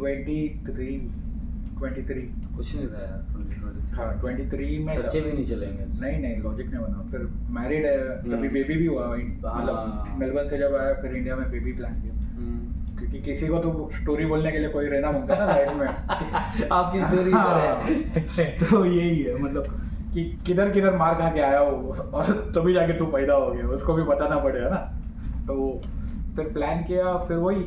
[SPEAKER 1] कुछ नहीं था यार 2023।
[SPEAKER 2] हाँ 23 में
[SPEAKER 1] खर्चे भी नहीं चलेंगे।
[SPEAKER 2] नहीं लॉजिक नहीं बना। फिर मैरिड है, तभी बेबी भी हुआ, मतलब मेलबर्न से जब आया फिर इंडिया में बेबी प्लान किया, क्योंकि किसी को तो स्टोरी बोलने के लिए कोई रहना मांगता ना लाइफ में।
[SPEAKER 1] आपकी स्टोरी है।
[SPEAKER 2] तो यही है, मतलब कि किधर किधर मार खा के आया हो, और तभी जाके तू पैदा हो गया, उसको भी बताना पड़ेगा ना। तो फिर प्लान किया, फिर वही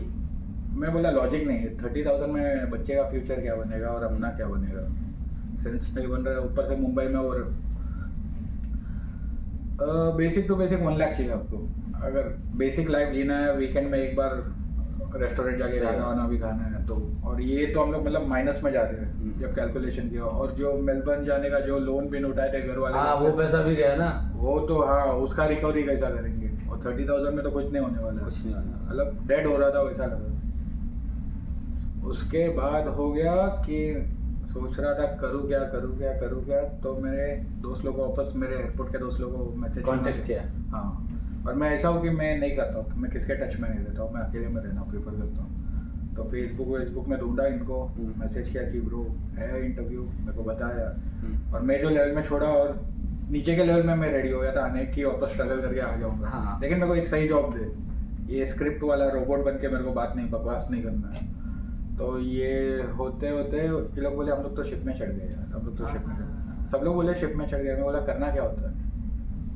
[SPEAKER 2] मैं बोला लॉजिक नहीं है, 30,000 में बच्चे का फ्यूचर क्या बनेगा और अपना क्या बनेगा, सेंस नहीं बन रहा है। ऊपर से मुंबई में, और बेसिक टू बेसिक 1 लाख चाहिए आपको, अगर बेसिक लाइफ जीना है। वीकेंड में एक बार रेस्टोरेंट जाके खाना वाना भी खाना है तो, और ये तो हम लोग मतलब माइनस में जा रहे हैं जब कैलकुलेशन किया। और जो मेलबर्न जाने का जो लोन भी उठाए थे घर वाले,
[SPEAKER 1] हाँ वो पैसा भी गया ना,
[SPEAKER 2] वो तो हाँ, उसका रिकवरी कैसा करेंगे, और 30,000 में तो कुछ नहीं होने वाला,
[SPEAKER 1] कुछ नहीं होने वाला।
[SPEAKER 2] मतलब डेड हो रहा था वैसा लगा। उसके बाद हो गया कि सोच रहा था करूँ क्या, तो मेरे दोस्त लोगों को वापस, मेरे एयरपोर्ट के दोस्त लोगों को मैसेज
[SPEAKER 1] कांटेक्ट किया।
[SPEAKER 2] हाँ, और मैं ऐसा हूँ कि मैं नहीं करता हूँ, मैं किसके टच में नहीं रहता हूँ, मैं अकेले में रहना प्रेफर करता हूँ। तो फेसबुक में ढूंढा इनको, मैसेज किया कि ब्रो है इंटरव्यू, मेरे को बताया, और मैं जो लेवल में छोड़ा और नीचे के लेवल में मैं रेडी हो गया था आने की, वापस स्ट्रगल करके आ जाऊँगा।
[SPEAKER 1] हाँ।
[SPEAKER 2] लेकिन मेरे को एक सही जॉब दे, ये स्क्रिप्ट वाला रोबोट बन के मेरे को बकवास नहीं करना है। तो ये होते होते ये लोग बोले हम लोग तो शिप में चढ़ गए यार, हम लोग तो शिप में, सब लोग बोले शिप में चढ़ गए। मैं बोला करना क्या होता है,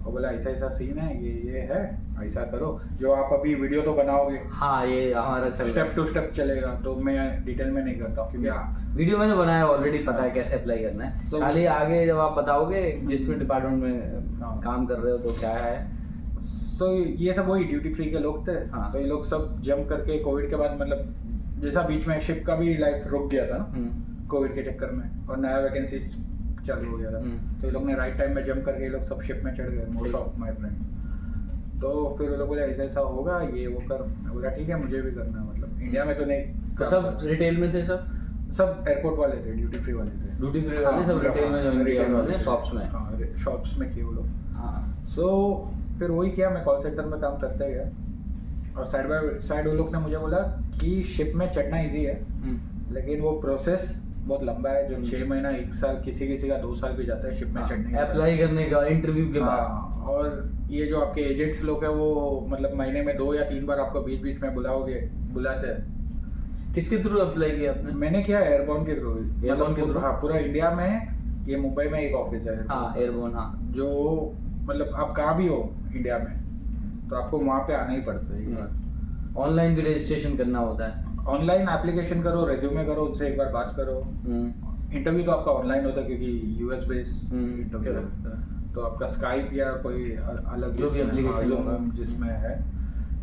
[SPEAKER 2] वो बोला ऐसा सीन है, ये है, ऐसा करो, जो आप अभी वीडियो तो बनाओगे,
[SPEAKER 1] हाँ ये हमारा
[SPEAKER 2] स्टेप टू स्टेप चलेगा। तो मैं डिटेल में नहीं करता हूँ, क्योंकि
[SPEAKER 1] वीडियो मैंने बनाया ऑलरेडी, पता है कैसे अप्लाई करना है।
[SPEAKER 2] So-
[SPEAKER 1] खाली आगे जब आप बताओगे जिस भी डिपार्टमेंट में
[SPEAKER 2] हाँ।
[SPEAKER 1] काम कर रहे हो तो क्या है।
[SPEAKER 2] सो ये सब वही ड्यूटी फ्री के लोग थे।
[SPEAKER 1] हाँ।
[SPEAKER 2] तो ये लोग सब जंप करके कोविड के बाद, मतलब जैसा बीच में शिप का भी लाइफ रुक गया था ना कोविड के चक्कर में, और नया वैकेंसी चालू हो गया था, तो ये लोग ने राइट टाइम में जंप करके ये लोग सब शिप में चढ़ गए, मोस्ट ऑफ माय फ्रेंड। तो फिर वो लोग बोले ऐसा होगा, ये वो कर। मैं बोला ठीक है, मुझे भी करना है, मतलब इंडिया में तो नहीं।
[SPEAKER 1] तो सब रिटेल में थे,
[SPEAKER 2] सब एयरपोर्ट वाले थे, ड्यूटी फ्री वाले थे,
[SPEAKER 1] ड्यूटी फ्री वाले सब रिटेल में ज्वाइन किया उन्होंने, शॉप्स में।
[SPEAKER 2] हाँ, शॉप्स में किए वो लोग।
[SPEAKER 1] हाँ।
[SPEAKER 2] सो फिर वही किया, मैं कॉल सेंटर में काम करते गया, और साइड बाय साइड वो लोग ने मुझे बोला कि शिप में चढ़ना इजी है, लेकिन वो प्रोसेस बहुत लंबा है, जो 6 महीना 1 साल, किसी का 2 साल भी जाता है शिप में चढ़ने का,
[SPEAKER 1] अप्लाई करने का, इंटरव्यू के बाद।
[SPEAKER 2] हाँ, और ये जो आपके एजेंट्स लोग हैं वो मतलब महीने में 2 या 3 बार आपको बीच में बुलाते हैं।
[SPEAKER 1] किसके थ्रू अप्लाई किया आपने?
[SPEAKER 2] मैंने किया एयरबोर्न के थ्रू।
[SPEAKER 1] एयरबोर्न के थ्रू?
[SPEAKER 2] हाँ, पूरा इंडिया में, ये मुंबई में एक ऑफिस है।
[SPEAKER 1] हाँ एयरबोर्न। हाँ,
[SPEAKER 2] जो मतलब आप कहाँ भी हो इंडिया में, तो आपको वहाँ पे आना ही पड़ता है एक बार।
[SPEAKER 1] ऑनलाइन भी रजिस्ट्रेशन करना होता है।
[SPEAKER 2] ऑनलाइन एप्लीकेशन करो, रेज्यूमे करो, उनसे एक बार बात करो। इंटरव्यू तो आपका ऑनलाइन होता है क्योंकि यूएस बेस्ड इंटरव्यू है, तो आपका स्काइप या कोई अलग
[SPEAKER 1] जो भी application होगा।
[SPEAKER 2] जिसमें है,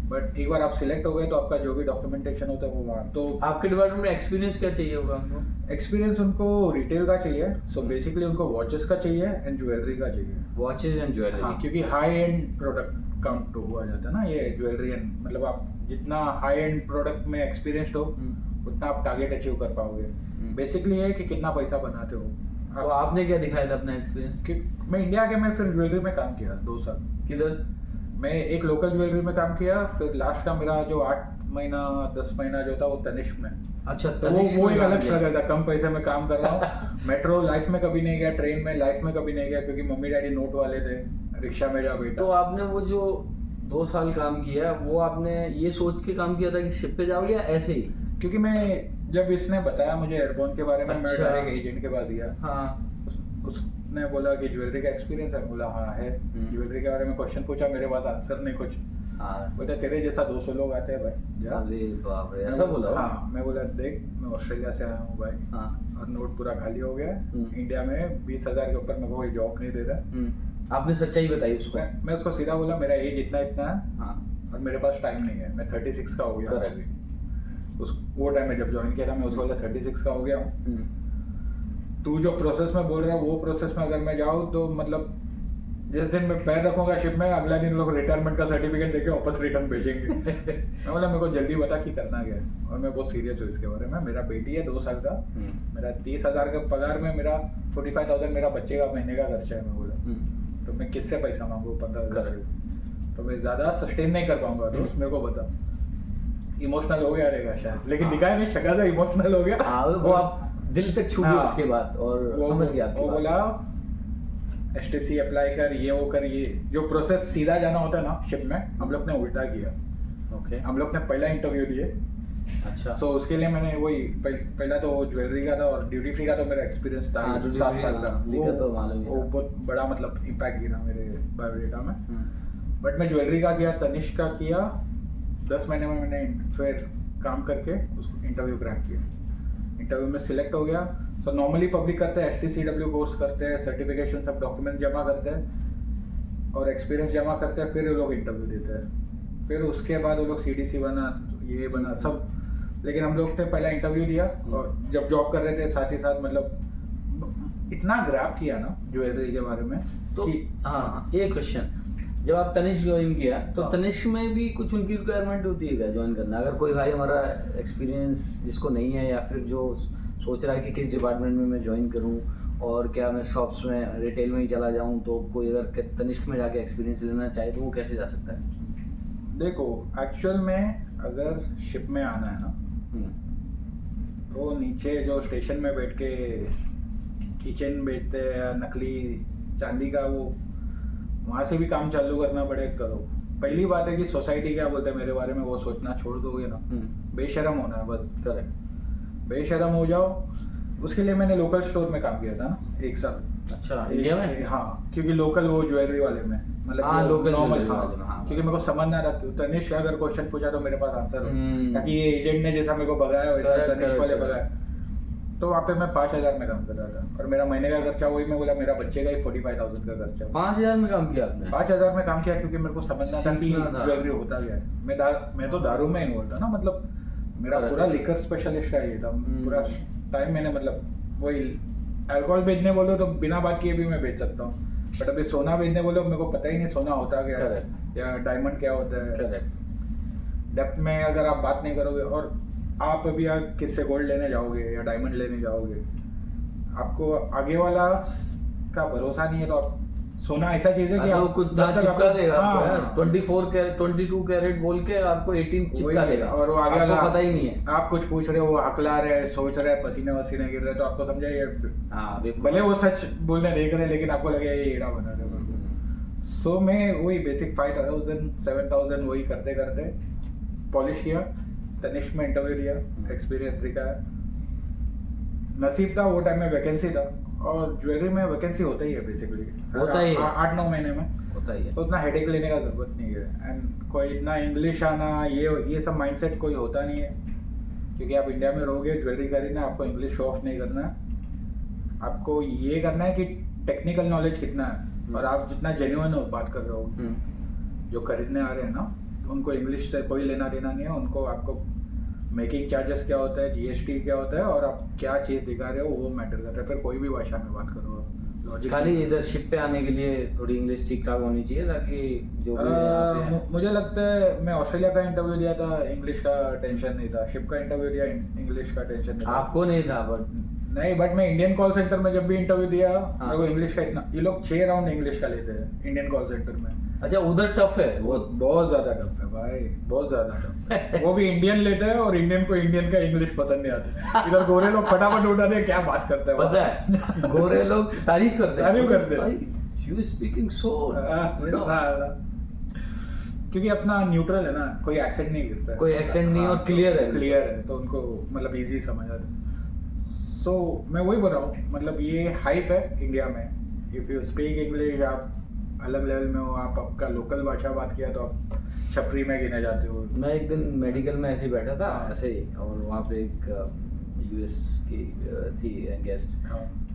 [SPEAKER 2] बट एक बार आप सिलेक्ट हो गए तो आपका जो भी डॉक्यूमेंटेशन होता है वो वहाँ तो
[SPEAKER 1] आपके डिपार्टमेंट में एक्सपीरियंस क्या चाहिए होगा आपको?
[SPEAKER 2] एक्सपीरियंस उनको रिटेल का चाहिए, सो बेसिकली उनको वॉचेस का चाहिए एंड ज्वेलरी का चाहिए।
[SPEAKER 1] Watches and jewellery.
[SPEAKER 2] हाँ, क्योंकि हाई एंड प्रोडक्ट काउंट हुआ जाता है ना ये ज्वेलरी एंड, मतलब आप जितना हाई एंड प्रोडक्ट में एक्सपीरियंस्ड हो उतना आप टारगेट अचीव कर पाओगे। बेसिकली ये है कि कितना पैसा बनाते हो।
[SPEAKER 1] तो आपने क्या दिखाया था अपना एक्सपीरियंस?
[SPEAKER 2] कि मैं इंडिया के में फिर ज्वेलरी में काम किया 2 साल।
[SPEAKER 1] किधर?
[SPEAKER 2] मैं एक लोकल ज्वेलरी में काम किया, फिर लास्ट का मेरा जो 8 महीना 10 महीना जो था वो तनिष्क में।
[SPEAKER 1] अच्छा,
[SPEAKER 2] तो वो एक अलग स्ट्रगल था, कम पैसे में काम कर रहा हूँ। मेट्रो लाइफ में कभी नहीं गया, ट्रेन में लाइफ में कभी नहीं गया, क्योंकि मम्मी डैडी नोट वाले थे, रिक्शा में जा बैठा।
[SPEAKER 1] तो आपने वो जो 2 साल काम किया वो आपने ये सोच के काम किया था कि शिप पे जाओगे या ऐसे ही?
[SPEAKER 2] क्योंकि मैं जब इसने बताया मुझे एयरबोन के बारे में, मैं
[SPEAKER 1] अच्छा।
[SPEAKER 2] डायरेक्ट एजेंट के पास गया।
[SPEAKER 1] हाँ।
[SPEAKER 2] उसने बोला कि ज्वेलरी का एक्सपीरियंस है, बोला हाँ है। ज्वेलरी के बारे में क्वेश्चन पूछा, मेरे पास आंसर नहीं कुछ।
[SPEAKER 1] हाँ।
[SPEAKER 2] बोला तेरे जैसा 200 लोग आते हैं भाई, जा।
[SPEAKER 1] अरे बाप रे, ऐसा बोला?
[SPEAKER 2] हाँ, मैं बोला देख मैं ऑस्ट्रेलिया से आया हूँ भाई।
[SPEAKER 1] हाँ।
[SPEAKER 2] और नोट पूरा खाली हो गया है। इंडिया में 20,000 के ऊपर मेरे को कोई जॉब नहीं दे रहा।
[SPEAKER 1] आपने सच्चाई बताई उसको?
[SPEAKER 2] मैं उसको सीधा बोला मेरा एज इतना इतना है।
[SPEAKER 1] हाँ।
[SPEAKER 2] और मेरे पास टाइम नहीं है, मैं 36 का हो गया हूँ अभी। वो टाइम में जब ज्वाइन किया था मैं उसको बोला 36 का हो गया हूँ। तू जो प्रोसेस में बोल रहा है वो प्रोसेस में अगर मैं जाऊँ तो मतलब जिस दिन मैं पैर रखूंगा शिप में, अगला दिन लोग रिटायरमेंट का सर्टिफिकेट देके वापस रिटर्न भेजेंगे। मैं बोला मेरे को जल्दी बता कि करना क्या है, और मैं बहुत सीरियस हूँ इसके बारे में। मेरा बेटी है 2 साल का, मेरा 30,000 का पगार में मेरा 45,000 मेरा बच्चे का महीने का खर्चा है। मैं बोला तो मैं किससे पैसा मांगू 15,000? तो मैं ज्यादा सस्टेन नहीं कर पाऊंगा, तो मेरे को बता। इमोशनल हो गया रहेगा शायद, लेकिन दिखाया नहीं, शक्ल से इमोशनल हो गया।
[SPEAKER 1] वो आप दिल तक छू गए उसके बाद और समझ गया आपकी बात।
[SPEAKER 2] बोला एसटीसी अप्लाई कर, ये वो कर, ये जो प्रोसेस सीधा जाना होता है ना शिप में, हम लोग ने उल्टा किया।
[SPEAKER 1] ओके।
[SPEAKER 2] हम लोग ने पहला इंटरव्यू दिए।
[SPEAKER 1] अच्छा।
[SPEAKER 2] सो उसके लिए मैंने वही पहला तो ज्वेलरी का था, और ड्यूटी फ्री का तो मेरा एक्सपीरियंस था 7 साल का।
[SPEAKER 1] तो मालूम है,
[SPEAKER 2] वो बहुत बड़ा मतलब इम्पैक्ट गिरा मेरे बायोडेटा में। बट मैं ज्वेलरी का किया, तनिष्क का किया। 10 महीने में मैंने फिर काम करके उसको इंटरव्यू क्रैक किया। इंटरव्यू में सिलेक्ट हो गया। सो नॉर्मली पब्लिक करते हैं, STCW कोर्स करते हैं, सर्टिफिकेशन सब डॉक्यूमेंट जमा करते हैं और एक्सपीरियंस जमा करते हैं, फिर वो लोग इंटरव्यू देते हैं। फिर उसके बाद वो लोग CDC बना, ये बना सब। लेकिन हम लोग ने पहला इंटरव्यू दिया, और जब जॉब कर रहे थे साथ ही साथ मतलब इतना ग्रैब किया ना ज्वेलरी के बारे में
[SPEAKER 1] तो
[SPEAKER 2] कि
[SPEAKER 1] हाँ, एक क्वेश्चन, जब आप तनिष्क ज्वाइन किया तो
[SPEAKER 2] हाँ।
[SPEAKER 1] तनिष्क में भी कुछ उनकी रिक्वायरमेंट होती है क्या ज्वाइन करना? अगर कोई भाई हमारा एक्सपीरियंस जिसको नहीं है, या फिर जो सोच रहा है कि किस डिपार्टमेंट में मैं ज्वाइन करूं, और क्या मैं शॉप्स में रिटेल में ही चला जाऊं, तो कोई अगर तनिष्क में जाके एक्सपीरियंस लेना चाहे तो वो कैसे जा सकता है?
[SPEAKER 2] देखो एक्चुअल में अगर शिप में आना है ना, तो नीचे जो स्टेशन में बैठ के किचन बेचते हैं नकली चांदी का, वो वहाँ से भी काम चालू करना पड़े करो। पहली बात है कि सोसाइटी क्या बोलते हैं मेरे बारे में वो सोचना छोड़ दोगे ना। बेशरम होना है बस। करेक्ट, बेशरम हो जाओ। उसके लिए मैंने लोकल स्टोर में काम किया था ना 1 साल।
[SPEAKER 1] अच्छा, इंडिया में?
[SPEAKER 2] हाँ, क्योंकि लोकल वो ज्वेलरी वाले में मतलब
[SPEAKER 1] लोकल
[SPEAKER 2] नॉर्मल।
[SPEAKER 1] हाँ,
[SPEAKER 2] क्योंकि मेरे को समझना था तनिष्क अगर क्वेश्चन पूछा तो मेरे पास आंसर हो, ताकि ये एजेंट ने जैसा मेरे को भगाया वैसा तनिष्क वाले भगाया। तो वहाँ पे मैं 5,000 में काम कर रहा था, और मेरा महीने का खर्चा वही मैं बोला मेरा बच्चे का ही 45,000 का खर्चा।
[SPEAKER 1] 5,000 में काम किया आपने?
[SPEAKER 2] 5,000 में काम किया, क्योंकि मेरे को समझना था कि ज्वेलरी होता क्या है। मैं तो दारू में इन्वॉल्व था ना, मतलब मेरा पूरा लिकर स्पेशलिस्ट का ये था। पूरा टाइम मैंने मतलब वही अल्कोहल बेचने बोलो तो बिना बात किए भी मैं बेच सकता हूँ, बट अभी सोना बेचने बोलो मेरे को पता ही नहीं सोना होता क्या है या डायमंड क्या होता है। डेप्थ में अगर आप बात नहीं करोगे, और आप अभी किससे गोल्ड लेने जाओगे या डायमंड लेने जाओगे, आपको आगे वाला का भरोसा नहीं है, तो आप सोना ऐसा चीज है कि
[SPEAKER 1] आप कुछ चिपका देगा आपको यार। 24 कैरेट 22 कैरेट बोल के आपको 18 चिपका देगा,
[SPEAKER 2] और वो आगे वाला
[SPEAKER 1] पता ही नहीं है।
[SPEAKER 2] आप कुछ पूछ रहे हो, वो हकला रहे हैं, सोच रहे हैं, पसीने वसीने गिर रहे हैं, तो आपको समझा ये भले वो सच बोलने देख रहे हैं, लेकिन आपको लगे ये एड़ा बना रहे हो। सो मैं वही बेसिक 5,000 7,000 वही करते करते पॉलिश किया। तनिष्क में इंटरव्यू दिया, एक्सपीरियंस दिखाया। नसीब था वो टाइम में वैकेंसी था, और ज्वेलरी में वैकेंसी होता ही है बेसिकली,
[SPEAKER 1] होता ही है
[SPEAKER 2] 8-9 महीने में
[SPEAKER 1] होता ही है,
[SPEAKER 2] तो उतना हेडेक लेने का जरूरत नहीं है। एंड कोई इतना इंग्लिश आना ये सब माइंडसेट कोई होता नहीं है, क्योंकि आप इंडिया में रहोगे ज्वेलरी खरीदना, आपको इंग्लिश शो ऑफ नहीं करना है। आपको ये करना है कि टेक्निकल नॉलेज कितना है, और आप जितना जेन्युइन हो बात कर रहे हो, जो खरीदने आ रहे हैं ना उनको इंग्लिश से कोई लेना देना नहीं है, उनको आपको मेकिंग चार्जेस क्या होता है, जीएसटी क्या होता है और आप क्या चीज़ दिखा रहे हो वो मैटर करता है। फिर कोई भी भाषा में बात करो, लॉजिक
[SPEAKER 1] खाली इधर शिप पे आने के लिए थोड़ी इंग्लिश ठीक ठाक होनी चाहिए ताकि जो भी यहाँ पे है।
[SPEAKER 2] मुझे लगता है मैं ऑस्ट्रेलिया का इंटरव्यू दिया था, इंग्लिश का टेंशन नहीं था। शिप का इंटरव्यू दिया, इंग्लिश का टेंशन नहीं था।
[SPEAKER 1] आपको नहीं था बट
[SPEAKER 2] नहीं, बट मैं इंडियन कॉल सेंटर में जब भी इंटरव्यू दिया
[SPEAKER 1] हाँ।
[SPEAKER 2] मेरे को इंग्लिश का इतना, ये लोग 6 राउंड इंग्लिश का लेते हैं इंडियन कॉल सेंटर में।
[SPEAKER 1] अच्छा उधर टफ है वो।
[SPEAKER 2] बहुत ज्यादा टफ है भाई, बहुत ज्यादा टफ है। वो भी इंडियन लेते हैं और इंडियन को इंडियन का इंग्लिश पसंद नहीं आता। इधर गोरे लोग फटाफट उठाते हैं, क्या बात करते हैं
[SPEAKER 1] पता है गोरे लोग तारीफ करते हैं, यू स्पीकिंग सो
[SPEAKER 2] क्योंकि अपना न्यूट्रल है ना, कोई एक्सेंट नहीं गिरता है,
[SPEAKER 1] कोई एक्सेंट नहीं और क्लियर है।
[SPEAKER 2] क्लियर है तो उनको मतलब इजी समझ आता है। सो मैं वही बोल रहा हूँ, मतलब ये हाइप है इंडिया में। इफ यू स्पीक इंग्लिश, आप अलग लेवल में हो, आप आपका लोकल भाषा बात किया तो आप छपरी में गिने जाते हो।
[SPEAKER 1] मैं एक दिन मेडिकल में ऐसे ही बैठा था ऐसे ही, और वहाँ पे एक यूएस की थी गेस्ट,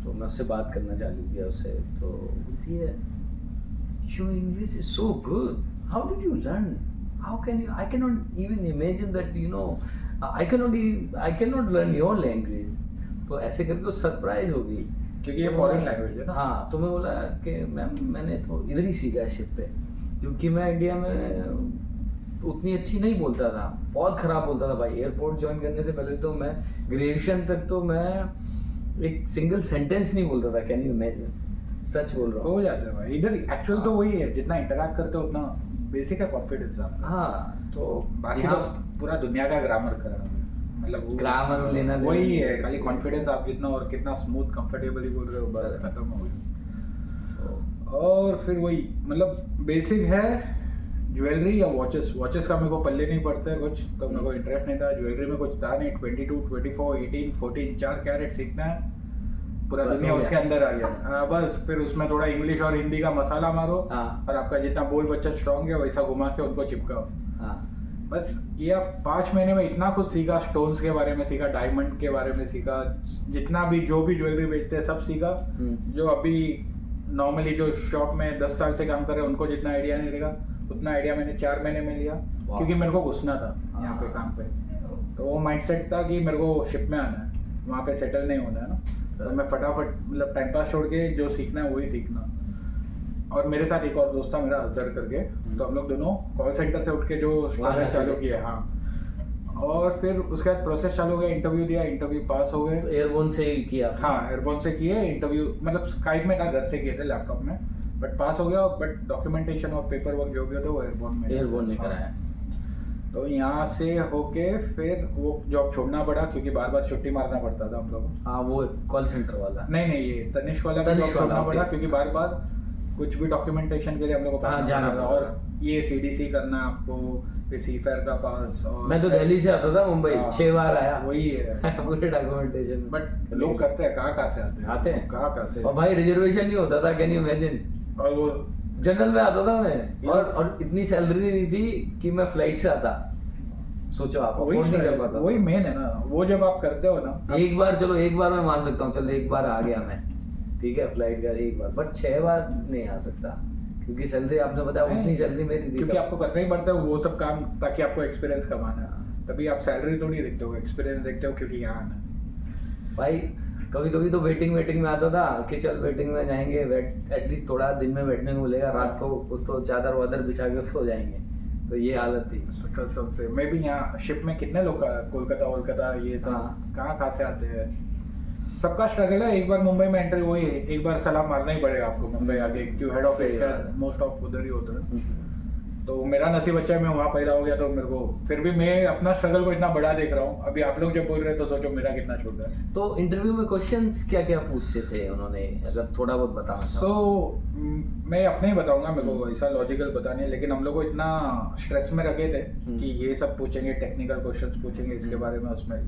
[SPEAKER 1] तो मैं उससे बात करना चालू किया उससे, तो बोलती है your English is so good, how did you learn, how can you, I can not even imagine that you know I can not learn your language. तो ऐसे करके वो सरप्राइज हो गई
[SPEAKER 2] क्योंकि ये फॉरेन लैंग्वेज है ना।
[SPEAKER 1] हाँ, तो मैं बोला कि मैम मैंने तो इधर ही सीखा है शिप पे, क्योंकि मैं इंडिया में तो उतनी अच्छी नहीं बोलता था, बहुत ख़राब बोलता था भाई। एयरपोर्ट ज्वाइन करने से पहले तो मैं ग्रेजुएशन तक तो मैं एक सिंगल सेंटेंस नहीं बोलता था, कैन यू इमेजिन, सच बोल रहा हूँ।
[SPEAKER 2] हो जाता है भाई इधर, एक्चुअल तो वही है, जितना इंटरैक्ट करते हो उतना बेसिक है कॉन्फिडेंस आपका।
[SPEAKER 1] हाँ, तो
[SPEAKER 2] बाकी तो पूरा दुनिया का ग्रामर खराब है, मतलब
[SPEAKER 1] ग्रामर लेना
[SPEAKER 2] वही है, खाली कॉन्फिडेंस आप कितना और कितना स्मूथ कंफर्टेबली बोल रहे हो, बस खत्म हो गया। और फिर वही मतलब बेसिक है, ज्वेलरी या वॉचेस का मेरे को पल्ले नहीं पड़ते हैं कुछ, तो मेरे को इंटरेस्ट नहीं था ज्वेलरी में, कुछ था नहीं। 22, 24, 18, 14 4 कैरेट सीखना है, पूरा दुनिया उसके अंदर आ गया। बस फिर उसमें थोड़ा इंग्लिश और हिंदी का मसाला मारो और आपका जितना बोल बच्चा स्ट्रॉन्ग है वैसा घुमा के उनको चिपकाओ। बस किया, 5 महीने में इतना कुछ सीखा, स्टोन्स के बारे में सीखा, डायमंड के बारे में सीखा, जितना भी जो भी ज्वेलरी बेचते हैं सब सीखा। जो अभी नॉर्मली जो शॉप में 10 साल से काम कर रहे हैं उनको जितना आइडिया नहीं रहेगा उतना आइडिया मैंने 4 महीने में लिया, क्योंकि मेरे को घुसना था यहाँ पे काम पे। तो वो माइंडसेट था कि मेरे को शिप में आना है, वहाँ पे सेटल नहीं होना है ना, तो मैं फटाफट मतलब टाइम पास छोड़ के जो सीखना है वही सीखना। और मेरे साथ एक और दोस्त था मेरा अजहर करके, तो हम लोग दोनों कॉल सेंटर से उठ के जो स्ट्रगल चालू किया। हाँ, और फिर उसके बाद प्रोसेस चालू हो गया, इंटरव्यू दिया, इंटरव्यू पास हो गए।
[SPEAKER 1] तो एयरबोन से ही किया?
[SPEAKER 2] हाँ, एयरबोन से किए इंटरव्यू, मतलब स्काइप में था, घर से किए थे लैपटॉप में, बट पास हो गया। बट डॉक्यूमेंटेशन और पेपर वर्क जो भी होता है वो एयरबोन में कराया। तो यहाँ से होके फिर वो जॉब छोड़ना पड़ा, क्योंकि बार बार छुट्टी मारना पड़ता था हम लोग।
[SPEAKER 1] हाँ, वो कॉल सेंटर वाला?
[SPEAKER 2] नहीं, ये तनिष्क वाला का जॉब छोड़ना पड़ा, क्योंकि बार बार कुछ भी डॉक्यूमेंटेशन के लिए हम लोग को
[SPEAKER 1] जाना था,
[SPEAKER 2] और ये सीडीसी करना आपको, फिर सीफेयर का पास। और
[SPEAKER 1] मैं तो दिल्ली से आता था मुंबई, 6 बार आया,
[SPEAKER 2] वही है
[SPEAKER 1] पूरे डॉक्यूमेंटेशन।
[SPEAKER 2] बट लोग करते हैं, कहाँ से आते हैं कहाँ से।
[SPEAKER 1] और भाई रिजर्वेशन नहीं होता था, कैन यू इमेजिन।
[SPEAKER 2] और वो
[SPEAKER 1] जनरल में आता था मैं, और इतनी सैलरी नहीं थी कि मैं फ्लाइट से आता। सोचो आप, अफोर्ड नहीं कर पाता।
[SPEAKER 2] वही मेन है ना, वो जब आप करते हो ना,
[SPEAKER 1] एक बार मैं मान सकता हूँ, चलो एक बार आ गया मैं, ठीक है, फ्लाइट का एक बार, बट 6 बार नहीं आ सकता, क्योंकि सैलरी आपने बताया उतनी सैलरी मेरी थी,
[SPEAKER 2] क्योंकि आपको करना ही पड़ता है वो सब काम, ताकि आपको एक्सपीरियंस कमाना है। तभी आप सैलरी तो नहीं देखते हो, एक्सपीरियंस देखते हो, क्योंकि यहाँ आना।
[SPEAKER 1] भाई कभी कभी तो वेटिंग में आता था कि चल वेटिंग में जाएंगे, एटलीस्ट थोड़ा दिन में बैठने को मिलेगा, रात को कुछ तो चादर वादर बिछा के सो जाएंगे। तो ये हालत थी
[SPEAKER 2] कसम से। मैं भी यहाँ शिप में कितने लोग कोलकाता ये सब कहाँ से आते हैं, सबका स्ट्रगल है। एक बार मुंबई में एंट्री हुई, एक बार सलाम मारना ही पड़ेगा आपको मुंबई आके, क्यों head of Asia most of उधर ही होता है। तो मेरा नसीब अच्छा है, मैं वहाँ पैदा हो गया, तो मेरे को फिर भी मैं अपना स्ट्रगल को इतना बड़ा देख रहा हूँ। अभी आप लोग जब बोल रहे हैं तो सोचो मेरा कितना छोटा है।
[SPEAKER 1] तो इंटरव्यू में क्वेश्चंस क्या क्या पूछते थे उन्होंने, अगर थोड़ा बहुत बताना चाहो।
[SPEAKER 2] मैं अपने ही बताऊंगा, मेरे को ऐसा लॉजिकल पता नहीं, लेकिन हम लोग को इतना स्ट्रेस में रखे थे कि ये सब पूछेंगे, टेक्निकल क्वेश्चन पूछेंगे इसके बारे में। उसमें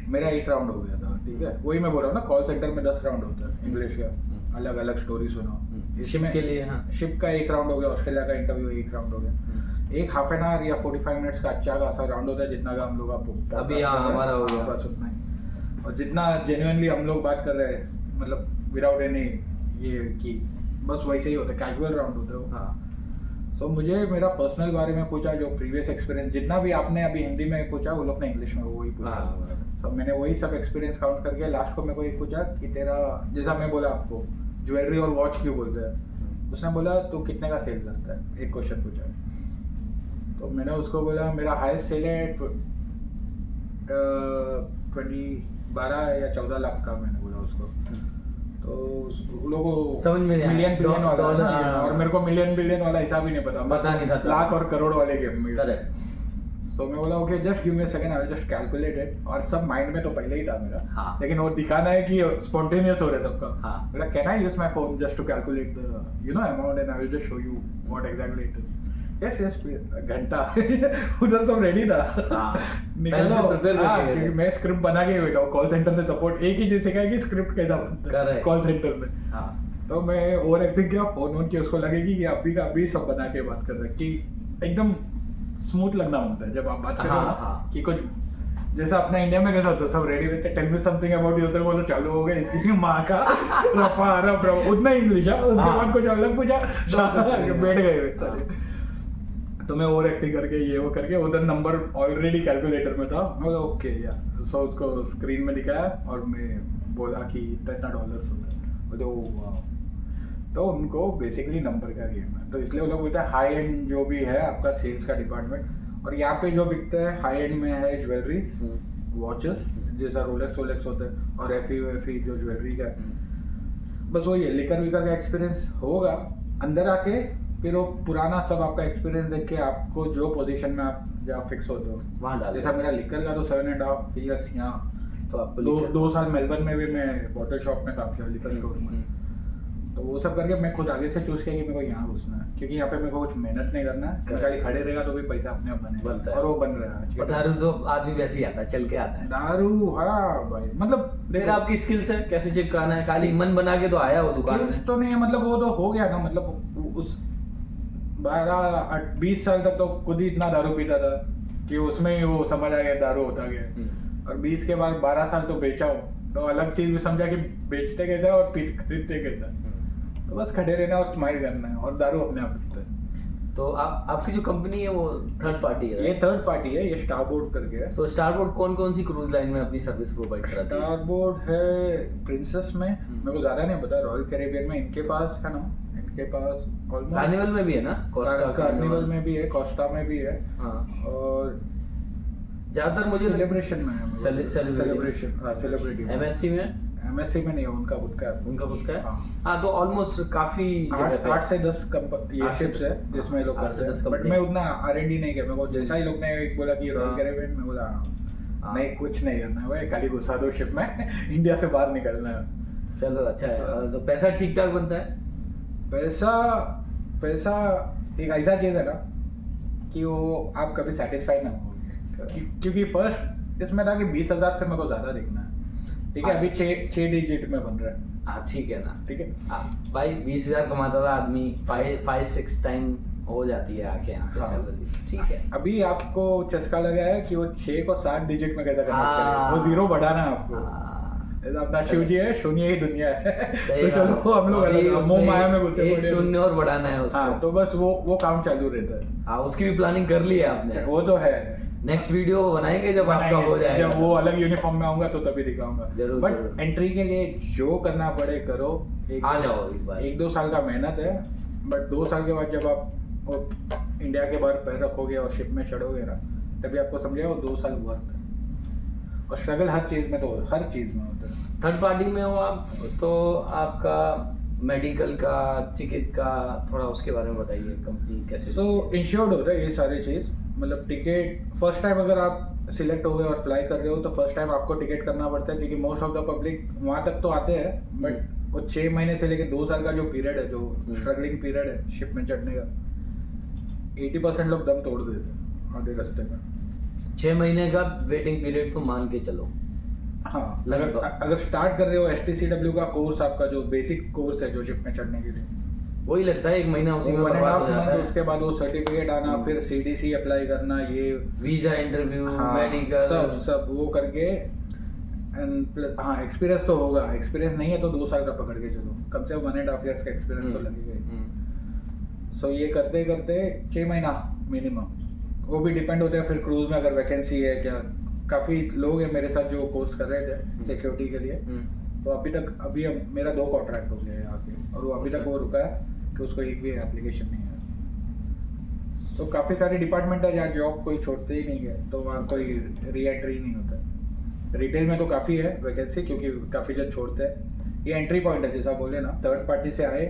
[SPEAKER 2] मेरा 1 राउंड हो गया था, ठीक है, वही मैं बोल रहा हूँ ना, कॉल सेंटर में 10 राउंड होता है इंग्लिश का, अलग अलग स्टोरी सुनो।
[SPEAKER 1] इसमें के लिए
[SPEAKER 2] शिप का 1 राउंड हो गया, ऑस्ट्रेलिया का इंटरव्यू 1 राउंड हो गया। एक हाफ एन आवर या 45 मिनट्स का अच्छा खासा राउंड होता है, जितना का हम लोग आपको
[SPEAKER 1] अभी हमारा हो गया
[SPEAKER 2] बस उतना ही। और जितना जेन्युइनली हम लोग बात कर रहे हैं, मतलब विदाउट एनी ये की, बस वैसे ही होता है, कैजुअल राउंड होता है वो। सो मुझे मेरा पर्सनल बारे में पूछा, जो प्रीवियस एक्सपीरियंस जितना भी आपने अभी हिंदी में पूछा वो लोग ने इंग्लिश में वही पूछा। तो मैंने वही सब एक्सपीरियंस काउंट करके लास्ट को मेरे को ये पूछा कि तेरा, जैसा मैं बोला आपको ज्वेलरी और वॉच क्यों बोलते हैं, उसने बोला तू कितने का सेल करता है, एक क्वेश्चन पूछा। तो मैंने उसको बोला मेरा हाईएस्ट सेल है 12 या 14 लाख का, मैंने बोला उसको। तो लोगों को
[SPEAKER 1] समझ में नहीं
[SPEAKER 2] मिलियन बिलियन वाला
[SPEAKER 1] डॉलर,
[SPEAKER 2] है ना, और मेरे को मिलियन बिलियन वाला हिसाब ही नहीं पता
[SPEAKER 1] नहीं था,
[SPEAKER 2] लाख और करोड़ वाले गेम में।
[SPEAKER 1] करेक्ट।
[SPEAKER 2] सो मैं बोला okay just give me a second, I will just calculate it, और सब माइंड में तो पहले ही था मेरा।
[SPEAKER 1] हाँ।
[SPEAKER 2] लेकिन वो दिखाना है कि स्पॉन्टेनियस हो रहा है सबका।
[SPEAKER 1] हाँ।
[SPEAKER 2] बोला can I use my phone just to calculate the amount and I will just show you what exactly it is. Yes yes घंटा उधर सब रेडी था। निकलो क्योंकि मैं स्क्रिप्ट बना के बैठा हूँ, कॉल सेंटर में सपोर्ट एक ही चीज सिखाया कि स्क्रिप्ट कैसा बनता है कॉल सेंटर में। तो मैं ओवर एक्टिंग किया, फोन ऑन किया, उसको लगे कि ये अभी का अभी सब बना के बात कर रहे हैं, कि एकदम स्मूथ लगना होता है जब आप बात कर रहे हो ना, कि कुछ जैसा अपना इंडिया में कैसा होता है, सब रेडी रहते, tell me something about yourself, बोलो चालू हो गया इसकी माँ का रपा रप उतना इंग्लिश है, उसके बाद कुछ अलग पूछा बैठ गए सारे। तो मैं ओवर एक्टिंग करके ये वो करके उधर नंबर ऑलरेडी कैलकुलेटर में था, मैं बोला ओके यार। सो उसको स्क्रीन में दिखाया और मैं बोला कि इतना डॉलर्स होता है, बोले वाह। तो उनको बेसिकली नंबर का गेम है, तो इसलिए वो लोग बोलते हैं हाई एंड जो भी है आपका सेल्स का डिपार्टमेंट। और यहाँ पे जो बिकता है हाई एंड में है ज्वेलरीज, वॉचेस जैसा रोलेक्स वोलेक्स होता है, और एफी जो ज्वेलरी का है। बस वही है, लिकर विकर का एक्सपीरियंस होगा अंदर आके, फिर वो पुराना सब आपका एक्सपीरियंस देख के आपको जो पोजीशन में आप जहाँ फिक्स होते हो वहाँ डाल। जैसा मेरा लिकर का तो 7.5 years यहाँ, तो आपको 2 साल मेलबर्न में भी मैं बॉटल शॉप में काम किया, लिकर स्टोर में। तो वो सब करके मैं खुद आगे से चूज किया कि मेरे को यहाँ घुसना है, क्योंकि यहाँ पे मेरे को कुछ मेहनत नहीं करना है, खाली खड़े रहेगा तो भी पैसा अपने आप बनेगा, और वो बन रहा है।
[SPEAKER 1] दारू तो आदमी वैसे ही आता है, चल के आता है
[SPEAKER 2] दारू। हाँ भाई, मतलब
[SPEAKER 1] फिर आपकी स्किल्स है कैसे चिपकाना है, खाली मन बना के तो आया वो दुकान में
[SPEAKER 2] तो नहीं, मतलब वो तो हो गया ना, मतलब उस 12-20 साल तक तो खुद ही इतना दारू पीता था कि उसमें ही वो समझ आ गया दारू होता गया। और 20 के बाद 12 साल तो बेचा हूँ, तो अलग चीज भी समझा कि बेचते कैसा और खरीदते कैसा। तो बस खड़े रहना और स्माइल करना है, और दारू अपने आप पीता है।
[SPEAKER 1] तो आपकी जो कंपनी है वो थर्ड पार्टी है?
[SPEAKER 2] ये थर्ड पार्टी है, ये स्टारबोर्ड करके है।
[SPEAKER 1] तो स्टारबोर्ड कौन सी क्रूज लाइन में अपनी सर्विस प्रोवाइड कराती है?
[SPEAKER 2] स्टारबोर्ड है प्रिंसेस में, मेरे को ज्यादा नहीं पता, रॉयल कैरिबियन में इनके पास है ना, इनके पास
[SPEAKER 1] कार्निवल में भी है ना,
[SPEAKER 2] कार्निवल में भी है, कोस्टा में भी है। हाँ। और
[SPEAKER 1] ज्यादातर मुझे
[SPEAKER 2] सेलिब्रेशन में है, सेलिब्रेशन सेलिब्रिटी
[SPEAKER 1] एमएससी में
[SPEAKER 2] नहीं है, उनका खुद का है।
[SPEAKER 1] हाँ, तो ऑलमोस्ट काफी
[SPEAKER 2] 8 से 10 ये शिप्स है जिसमें लोग करते हैं, बट मैं उतना R&D नहीं किया। मेरे को जैसा ही लोग ने बोला कि रॉयल कैरिबियन में, बोला नहीं कुछ नहीं करना है भाई, खाली घुसा दो शिप में, इंडिया से बाहर निकलना है।
[SPEAKER 1] चलो अच्छा है। तो पैसा ठीक ठाक बनता है?
[SPEAKER 2] पैसा एक ऐसा चीज है ना कि वो आप कभी सेटिस्फाई ना होगे, क्योंकि फर्स्ट इसमें था कि 20,000 से मेरे को ज्यादा देखना है, ठीक है। अभी 6 डिजिट में बन रहा है।
[SPEAKER 1] हाँ ठीक है ना,
[SPEAKER 2] ठीक है
[SPEAKER 1] भाई 20,000 कमाता था आदमी, 5-6 टाइम हो जाती है आके यहाँ पे सैलरी। ठीक है,
[SPEAKER 2] अभी आपको चस्का लगा है कि वो 6 को 7 डिजिट में कैसा कन्वर्ट करेगा, वो 0 बढ़ाना है आपको। अपना शिव जी है, शून्य ही दुनिया है। तो चलो हम लोग मोह माया में घुसे,
[SPEAKER 1] एक शून्य और बढ़ाना है उसको।
[SPEAKER 2] हाँ, तो बस वो काम चालू रहता है।
[SPEAKER 1] हाँ, उसकी भी प्लानिंग कर ली है आपने?
[SPEAKER 2] वो तो है,
[SPEAKER 1] नेक्स्ट वीडियो बनाएंगे जब आपका हो जाएगा,
[SPEAKER 2] जब वो अलग यूनिफॉर्म में आऊंगा तो तभी दिखाऊंगा जरूर। बट एंट्री के लिए जो करना पड़े करो,
[SPEAKER 1] आ जाओ एक बार।
[SPEAKER 2] 1-2 साल का मेहनत है, बट 2 साल के बाद जब आप इंडिया के बाहर पैर रखोगे और शिप में चढ़ोगे ना, तभी आपको समझेगा वो 2 साल वर्थ है। और स्ट्रगल हर चीज में होता है।
[SPEAKER 1] थर्ड पार्टी में हो आप, तो आपका मेडिकल का, टिकट का, थोड़ा उसके बारे में बताइए, कंपनी कैसे?
[SPEAKER 2] सो इंश्योर्ड होता है ये सारी चीज, मतलब टिकट फर्स्ट टाइम अगर आप सिलेक्ट हो गए और फ्लाई कर रहे हो तो फर्स्ट टाइम आपको टिकट करना पड़ता है, क्योंकि मोस्ट ऑफ द पब्लिक वहाँ तक तो आते हैं, बट वो 6 महीने से लेकर 2 साल का जो पीरियड है, जो स्ट्रगलिंग पीरियड है शिप में चढ़ने का, 80% लोग दम तोड़ देते हैं आधे रास्ते में।
[SPEAKER 1] 6 महीने का वेटिंग पीरियड तो मान के चलो।
[SPEAKER 2] हाँ, अगर स्टार्ट कर रहे हो STCW का कोर्स, आपका जो बेसिक कोर्स है जो शिप में चढ़ने के लिए,
[SPEAKER 1] वही लगता है 1 महीना उसी में बर्बाद हो जाता है।
[SPEAKER 2] उसके बाद वो सर्टिफिकेट आना, फिर CDC अप्लाई करना, ये
[SPEAKER 1] वीजा इंटरव्यू, मेडिकल,
[SPEAKER 2] सब वो करके। हाँ, एक्सपीरियंस तो होगा, एक्सपीरियंस नहीं है तो 2 साल का पकड़ के चलो, कम से कम 1.5 years का एक्सपीरियंस तो लगेगा। सो ये करते करते 6 महीना मिनिमम, वो भी डिपेंड होता है फिर क्रूज में अगर वैकेंसी है क्या। काफ़ी लोग हैं मेरे साथ जो कोर्स कर रहे थे सिक्योरिटी के लिए, तो अभी मेरा 2 कॉन्ट्रैक्ट हो गया है यहाँ पे, और वो अभी तक वो रुका है कि उसको एक भी एप्लीकेशन नहीं है। सो काफ़ी सारे डिपार्टमेंट है जहाँ जॉब कोई छोड़ते ही नहीं है, तो वहाँ कोई री एंट्री नहीं होता। रिटेल में तो काफ़ी है वैकेंसी, क्योंकि काफ़ी जन छोड़ते हैं। ये एंट्री पॉइंट है, जैसा बोले ना, थर्ड पार्टी से आए,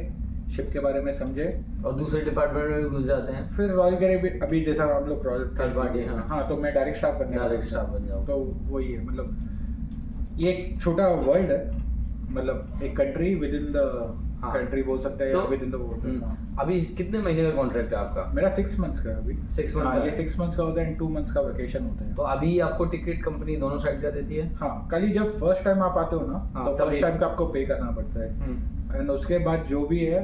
[SPEAKER 2] शिप के बारे में समझे
[SPEAKER 1] और दूसरे डिपार्टमेंट में भी घुस जाते हैं।
[SPEAKER 2] फिर रॉयल कैरिबियन, अभी जैसा हम लोग रॉयल
[SPEAKER 1] थर्ड पार्टी,
[SPEAKER 2] हाँ, तो मैं डायरेक्ट स्टाफ
[SPEAKER 1] बन जाऊँ,
[SPEAKER 2] तो वही है। मतलब ये एक छोटा वर्ल्ड है, मतलब एक country with in the country बोल सकते हैं,
[SPEAKER 1] तो
[SPEAKER 2] विद इन द वर्ल्ड।
[SPEAKER 1] अभी कितने महीने का कॉन्ट्रैक्ट है आपका?
[SPEAKER 2] मेरा 6 मंथ्स का है अभी।
[SPEAKER 1] 6 मंथ
[SPEAKER 2] हाँ, ये 6 मंथ्स का होता है एंड 2 मंथ्स का वेकेशन होता है।
[SPEAKER 1] तो अभी आपको टिकट कंपनी दोनों साइड का देती है?
[SPEAKER 2] हाँ, कल जब फर्स्ट टाइम आप आते हो ना, तो फर्स्ट टाइम का आपको पे करना पड़ता है, एंड उसके बाद जो भी है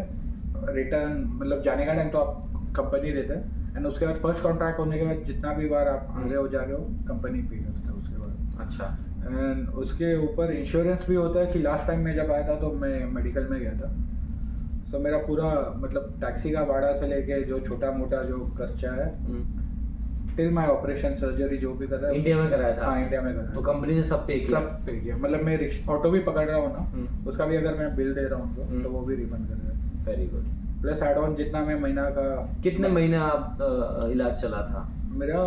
[SPEAKER 2] रिटर्न, मतलब जाने का टाइम तो आप कंपनी देते हैं, एंड उसके बाद फर्स्ट कॉन्ट्रैक्ट होने के बाद जितना भी बार आप आ रहे हो जा रहे हो, कंपनी पे करता है उसके बाद।
[SPEAKER 1] अच्छा।
[SPEAKER 2] एंड उसके ऊपर इंश्योरेंस भी होता है कि लास्ट टाइम मैं जब आया था तो मैं मेडिकल में गया था, तो मेरा पूरा मतलब टैक्सी का भाड़ा से लेके जो छोटा मोटा जो खर्चा है, टिल माय ऑपरेशन सर्जरी जो भी कर रहा है
[SPEAKER 1] इंडिया में कराया था?
[SPEAKER 2] हाँ, इंडिया में कराया।
[SPEAKER 1] तो कंपनी ने सब पे किया?
[SPEAKER 2] सब पे किया, मतलब मैं ऑटो भी पकड़ रहा हूँ ना, उसका भी अगर मैं बिल दे रहा हूँ तो वो भी रिफंड कर रहा है।
[SPEAKER 1] Very good.
[SPEAKER 2] Plus add on जितना मैं महीना का। कितने
[SPEAKER 1] महीने आप इलाज चला था?
[SPEAKER 2] मेरा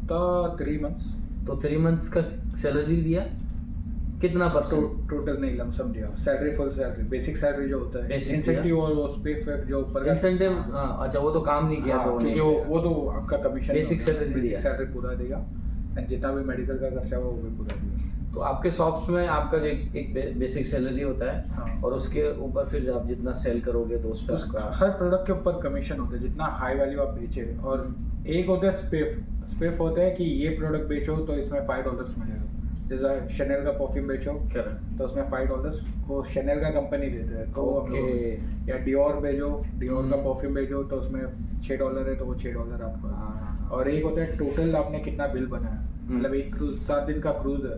[SPEAKER 2] था 3 मंथ्स।
[SPEAKER 1] तो 3 मंथ्स का सैलरी दिया कितना %?
[SPEAKER 2] टोटल नहीं, लमसम दिया। Salary, full salary, basic salary जो होता है, इंसेंटिव और वो पे फैक्ट जो ऊपर
[SPEAKER 1] इंसेंटिव। अच्छा, वो तो काम नहीं किया, तो
[SPEAKER 2] क्योंकि वो तो आपका कमीशन,
[SPEAKER 1] बेसिक
[SPEAKER 2] सैलरी पूरा देगा, एंड जितना भी मेडिकल का खर्चा वो भी पूरा देगा।
[SPEAKER 1] तो आपके शॉप्स में आपका जो एक बेसिक सैलरी होता है,
[SPEAKER 2] हाँ,
[SPEAKER 1] और उसके ऊपर फिर आप जितना सेल करोगे तो उस पर
[SPEAKER 2] हर प्रोडक्ट के ऊपर कमीशन होता है, जितना हाई वैल्यू आप बेचे। और एक होता है स्पेफ होता है कि ये प्रोडक्ट बेचो तो इसमें $5 मिलेगा। जैसा शनेल का परफ्यूम बेचो तो उसमें $5 वो शनेल का कंपनी देता है, तो या डियोर बेचो, डियोर का परफ्यूम बेचो तो उसमें $6 है, तो वो $6 आपका। और एक होता है टोटल आपने कितना बिल बनाया, मतलब एक क्रूज 7 दिन का क्रूज है,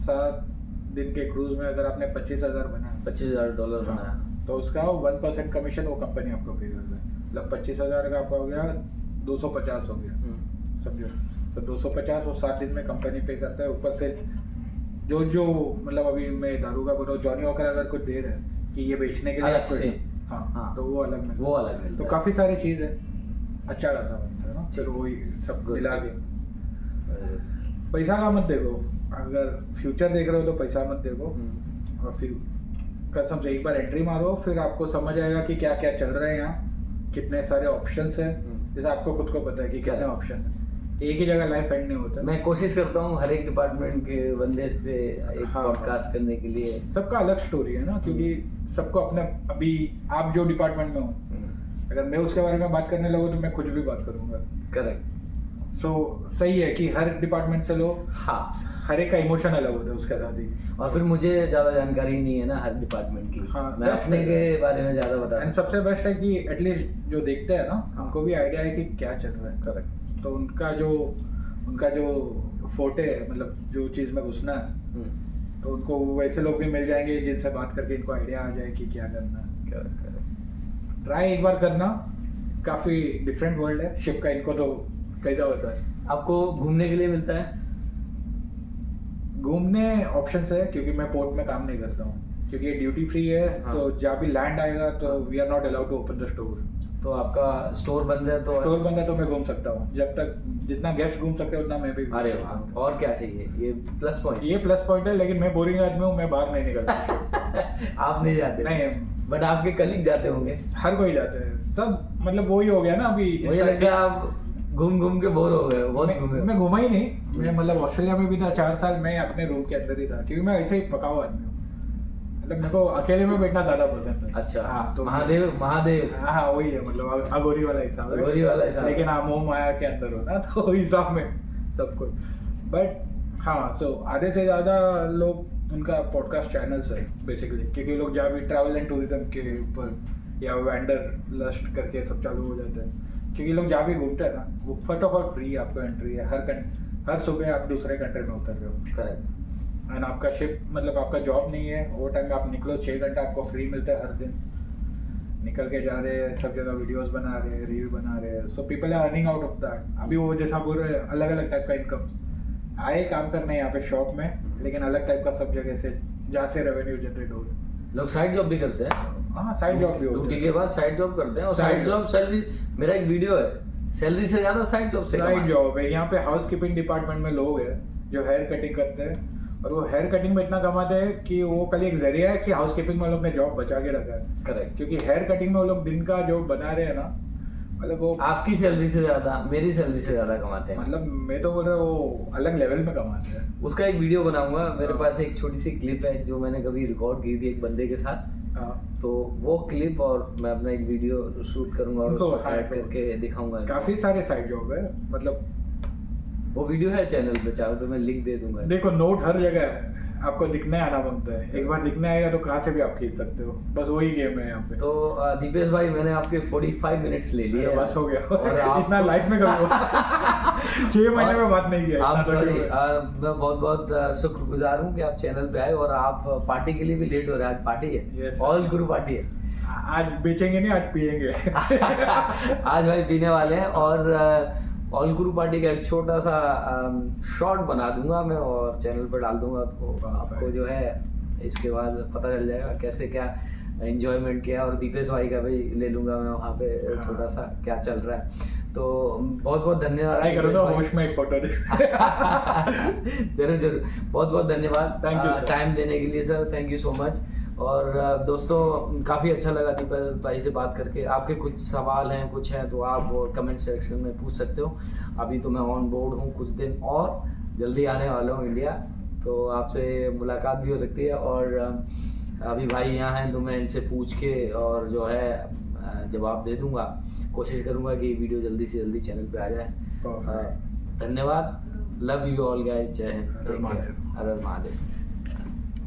[SPEAKER 2] 7 दिन के क्रूज में अगर आपने $25,000 बनाया,
[SPEAKER 1] $25,000 बनाया,
[SPEAKER 2] तो उसका 1% कमीशन वो कंपनी आपको पे करता है। मतलब 25,000 का आपका हो गया 250 हो गया, समझो। तो 250 वो 7 दिन में कंपनी पे करता है। ऊपर से जो मतलब अभी मैं दारू का बोल रहा हूँ, जॉनी वॉकर अगर कुछ दे रहा है कि ये बेचने के लिए आपको, हाँ, तो वो अलग मिलता है। तो काफ़ी सारी चीज़ है, अच्छा खासा बनता है ना। चलो वही सब मिला के, पैसा का मत देखो, अगर फ्यूचर देख रहे हो तो पैसा मत देखो, और फिर कसम से एक बार एंट्री मारो, फिर आपको समझ आएगा कि क्या क्या चल रहा है यहाँ, कितने सारे ऑप्शंस हैं। जैसे आपको खुद को पता है कि कितने ऑप्शन है, एक ही जगह लाइफ एंड नहीं होता।
[SPEAKER 1] मैं कोशिश करता हूँ हर एक डिपार्टमेंट के बंदे से एक पॉडकास्ट करने के लिए।
[SPEAKER 2] सबका अलग स्टोरी है ना, क्योंकि सबको अपने, अभी आप जो डिपार्टमेंट में हो, अगर मैं उसके बारे में बात करने लगूँ तो मैं कुछ भी बात करूँगा।
[SPEAKER 1] करेक्ट।
[SPEAKER 2] सो सही है कि हर डिपार्टमेंट से लो,
[SPEAKER 1] हाँ,
[SPEAKER 2] हर एक का इमोशन अलग होता है उसके साथ ही।
[SPEAKER 1] और फिर मुझे ज़्यादा जानकारी नहीं है ना हर डिपार्टमेंट की, मैं अपने के बारे में ज़्यादा बता सकता हूँ।
[SPEAKER 2] सबसे बेस्ट है कि एटलीस्ट जो देखते हैं ना, हमको भी आइडिया है कि क्या चल रहा है।
[SPEAKER 1] करेक्ट।
[SPEAKER 2] तो उनका जो फोटे है, मतलब जो चीज़ में घुसना है, तो उनको वैसे लोग भी मिल जाएंगे जिनसे बात करके इनको आइडिया आ जाए कि क्या करना है।
[SPEAKER 1] करेक्ट।
[SPEAKER 2] ट्राई एक बार करना, काफ़ी डिफरेंट वर्ल्ड है शिप का, इनको तो कैसा होता है।
[SPEAKER 1] आपको घूमने के लिए मिलता है?
[SPEAKER 2] घूमने ऑप्शन है, क्योंकि मैं पोर्ट में काम नहीं करता हूँ, क्योंकि ये ड्यूटी फ्री है। हाँ। तो जब भी लैंड आएगा तो we are not allowed to open the store.
[SPEAKER 1] तो आपका स्टोर बंद है? तो
[SPEAKER 2] स्टोर बंद है तो मैं घूम सकता हूँ, जब तक जितना गेस्ट घूम सकते हैं उतना मैं भी।
[SPEAKER 1] अरे वाह, और क्या चाहिए, ये प्लस पॉइंट।
[SPEAKER 2] ये प्लस पॉइंट है, लेकिन मैं बोरिंग आदमी हूँ, मैं बाहर नहीं निकलता।
[SPEAKER 1] आप नहीं जाते?
[SPEAKER 2] नहीं,
[SPEAKER 1] बट आपके कलीग जाते होंगे।
[SPEAKER 2] हर कोई जाते हैं, सब मतलब वही हो गया ना। अभी
[SPEAKER 1] मुझे लगता है आप घूम के बोर हो गए। बहुत घूमे।
[SPEAKER 2] मैं घूमा ही नहीं, मैं मतलब ऑस्ट्रेलिया में भी था 4 साल, मैं अपने रूम के अंदर ही था, क्योंकि मैं ऐसे ही पका हुआ आदमी हूँ, मतलब मेरे को अकेले में बैठना ज्यादा पसंद है।
[SPEAKER 1] अच्छा।
[SPEAKER 2] हाँ, तो
[SPEAKER 1] महादेव।
[SPEAKER 2] हाँ, वही है, मतलब अगोरी वाला हिसाब है,
[SPEAKER 1] अगोरी वाला हिसाब,
[SPEAKER 2] लेकिन हाँ मोह माया के अंदर हो ना, तो हिसाब में सब कुछ। बट हाँ, सो आधे से ज़्यादा लोग, उनका पॉडकास्ट चैनल्स है बेसिकली, क्योंकि लोग जहाँ भी ट्रैवल एंड टूरिज्म के ऊपर या वेंडर लस्ट करके सब चालू हो जाते हैं, क्योंकि लोग जहाँ भी घूमते हैं ना, वो फर्स्ट ऑफ ऑल फ्री आपको एंट्री है। हर सुबह आप दूसरे कंट्री में उतर रहे हो।
[SPEAKER 1] करेक्ट।
[SPEAKER 2] एंड आपका शिप, मतलब आपका जॉब नहीं है, वो टाइम में आप निकलो, 6 घंटा आपको फ्री मिलता है हर दिन। निकल के जा रहे हैं, सब जगह वीडियोस बना रहे हैं, रील बना रहे हैं, so people are earning out of that. अभी वो जैसा बोल रहे हैं अलग अलग टाइप का इनकम आए काम करने यहाँ पे शॉप में, लेकिन अलग टाइप का सब जगह से जहाँ से रेवेन्यू जनरेट हो रहा है।
[SPEAKER 1] लोग साइड जॉब भी करते हैं।
[SPEAKER 2] हाँ साइड जॉब भी होती
[SPEAKER 1] ड्यूटी
[SPEAKER 2] है,
[SPEAKER 1] के बाद साइड जॉब करते हैं, और
[SPEAKER 2] Side
[SPEAKER 1] साइड जॉब सैलरी, मेरा एक वीडियो है, सैलरी से ज्यादा साइड जॉब से
[SPEAKER 2] साइड जॉब है। यहाँ पे हाउस कीपिंग डिपार्टमेंट में लोग हैं जो हेयर कटिंग करते हैं, और वो हेयर कटिंग में इतना कमाते हैं कि वो कल एक जरिया है कि हाउस कीपिंग में लोग ने जॉब बचा के रखा है।
[SPEAKER 1] करेक्ट।
[SPEAKER 2] क्योंकि हेयर कटिंग में वो लोग दिन का जो बना रहे हैं ना, मतलब वो
[SPEAKER 1] आपकी सैलरी से ज्यादा, मेरी सैलरी से ज्यादा कमाते हैं।
[SPEAKER 2] मतलब मैं तो बोल रहा हूँ वो अलग लेवल में कमाते हैं।
[SPEAKER 1] उसका एक वीडियो बनाऊंगा, मेरे
[SPEAKER 2] हाँ।
[SPEAKER 1] पास एक छोटी सी क्लिप है जो मैंने कभी रिकॉर्ड की थी एक बंदे के साथ,
[SPEAKER 2] हाँ,
[SPEAKER 1] तो वो क्लिप और मैं अपना एक वीडियो शूट करूंगा और
[SPEAKER 2] उनको
[SPEAKER 1] उसको
[SPEAKER 2] हाँ,
[SPEAKER 1] ऐड करके दिखाऊंगा।
[SPEAKER 2] काफी सारे साइड जॉब है, मतलब
[SPEAKER 1] वो वीडियो है चैनल पे, चाहो तो मैं लिंक दे दूंगा।
[SPEAKER 2] देखो नोट हर जगह है, आपको दिखने आना बनता है। एक बार दिखने आएगा तो कहाँ से भी आप खींच सकते हो, बस वही गेम है यहाँ पे।
[SPEAKER 1] तो दीपेश भाई, मैंने आपके 45 मिनट्स ले लिए
[SPEAKER 2] अरे
[SPEAKER 1] हैं।
[SPEAKER 2] बस हो गया
[SPEAKER 1] और आप-
[SPEAKER 2] इतना लाइफ में करूँगा 6 महीने में बात नहीं किया
[SPEAKER 1] आप
[SPEAKER 2] इतना तो
[SPEAKER 1] सॉरी,
[SPEAKER 2] शुक्र है।
[SPEAKER 1] मैं बहुत बहुत शुक्रगुजार हूँ कि आप चैनल पे आए, और आप पार्टी के लिए भी लेट हो रहे हैं। आज पार्टी है,
[SPEAKER 2] Yes,
[SPEAKER 1] ऑल गुरु पार्टी है।
[SPEAKER 2] आज बेचेंगे नहीं, आज पियेंगे
[SPEAKER 1] आज भाई पीने वाले हैं, और ऑल गुरु पार्टी का एक छोटा सा शॉर्ट बना दूंगा मैं और चैनल पर डाल दूंगा, तो आपको जो है इसके बाद पता चल जाएगा कैसे क्या एंजॉयमेंट किया। और दीपेश भाई का भी ले लूंगा मैं वहाँ पे छोटा सा क्या चल रहा है। तो बहुत बहुत धन्यवाद।
[SPEAKER 2] ट्राई करो तो होश में एक फोटो दे
[SPEAKER 1] जरूर जरूर, बहुत बहुत धन्यवाद
[SPEAKER 2] Thank you, sir.
[SPEAKER 1] टाइम देने के लिए sir, thank you so much. और दोस्तों, काफ़ी अच्छा लगा दीपेश भाई से बात करके। आपके कुछ सवाल हैं, कुछ हैं, तो आप कमेंट सेक्शन में पूछ सकते हो। अभी तो मैं ऑन बोर्ड हूँ, कुछ दिन और जल्दी आने वाला हूँ इंडिया, तो आपसे मुलाकात भी हो सकती है। और अभी भाई यहाँ हैं तो मैं इनसे पूछ के और जो है जवाब दे दूँगा। कोशिश करूँगा कि वीडियो जल्दी से जल्दी चैनल पे आ जाए। धन्यवाद, लव यू ऑल गाइस, जय हिंद,
[SPEAKER 2] हर हर महादेव।
[SPEAKER 1] हर हर महादेव।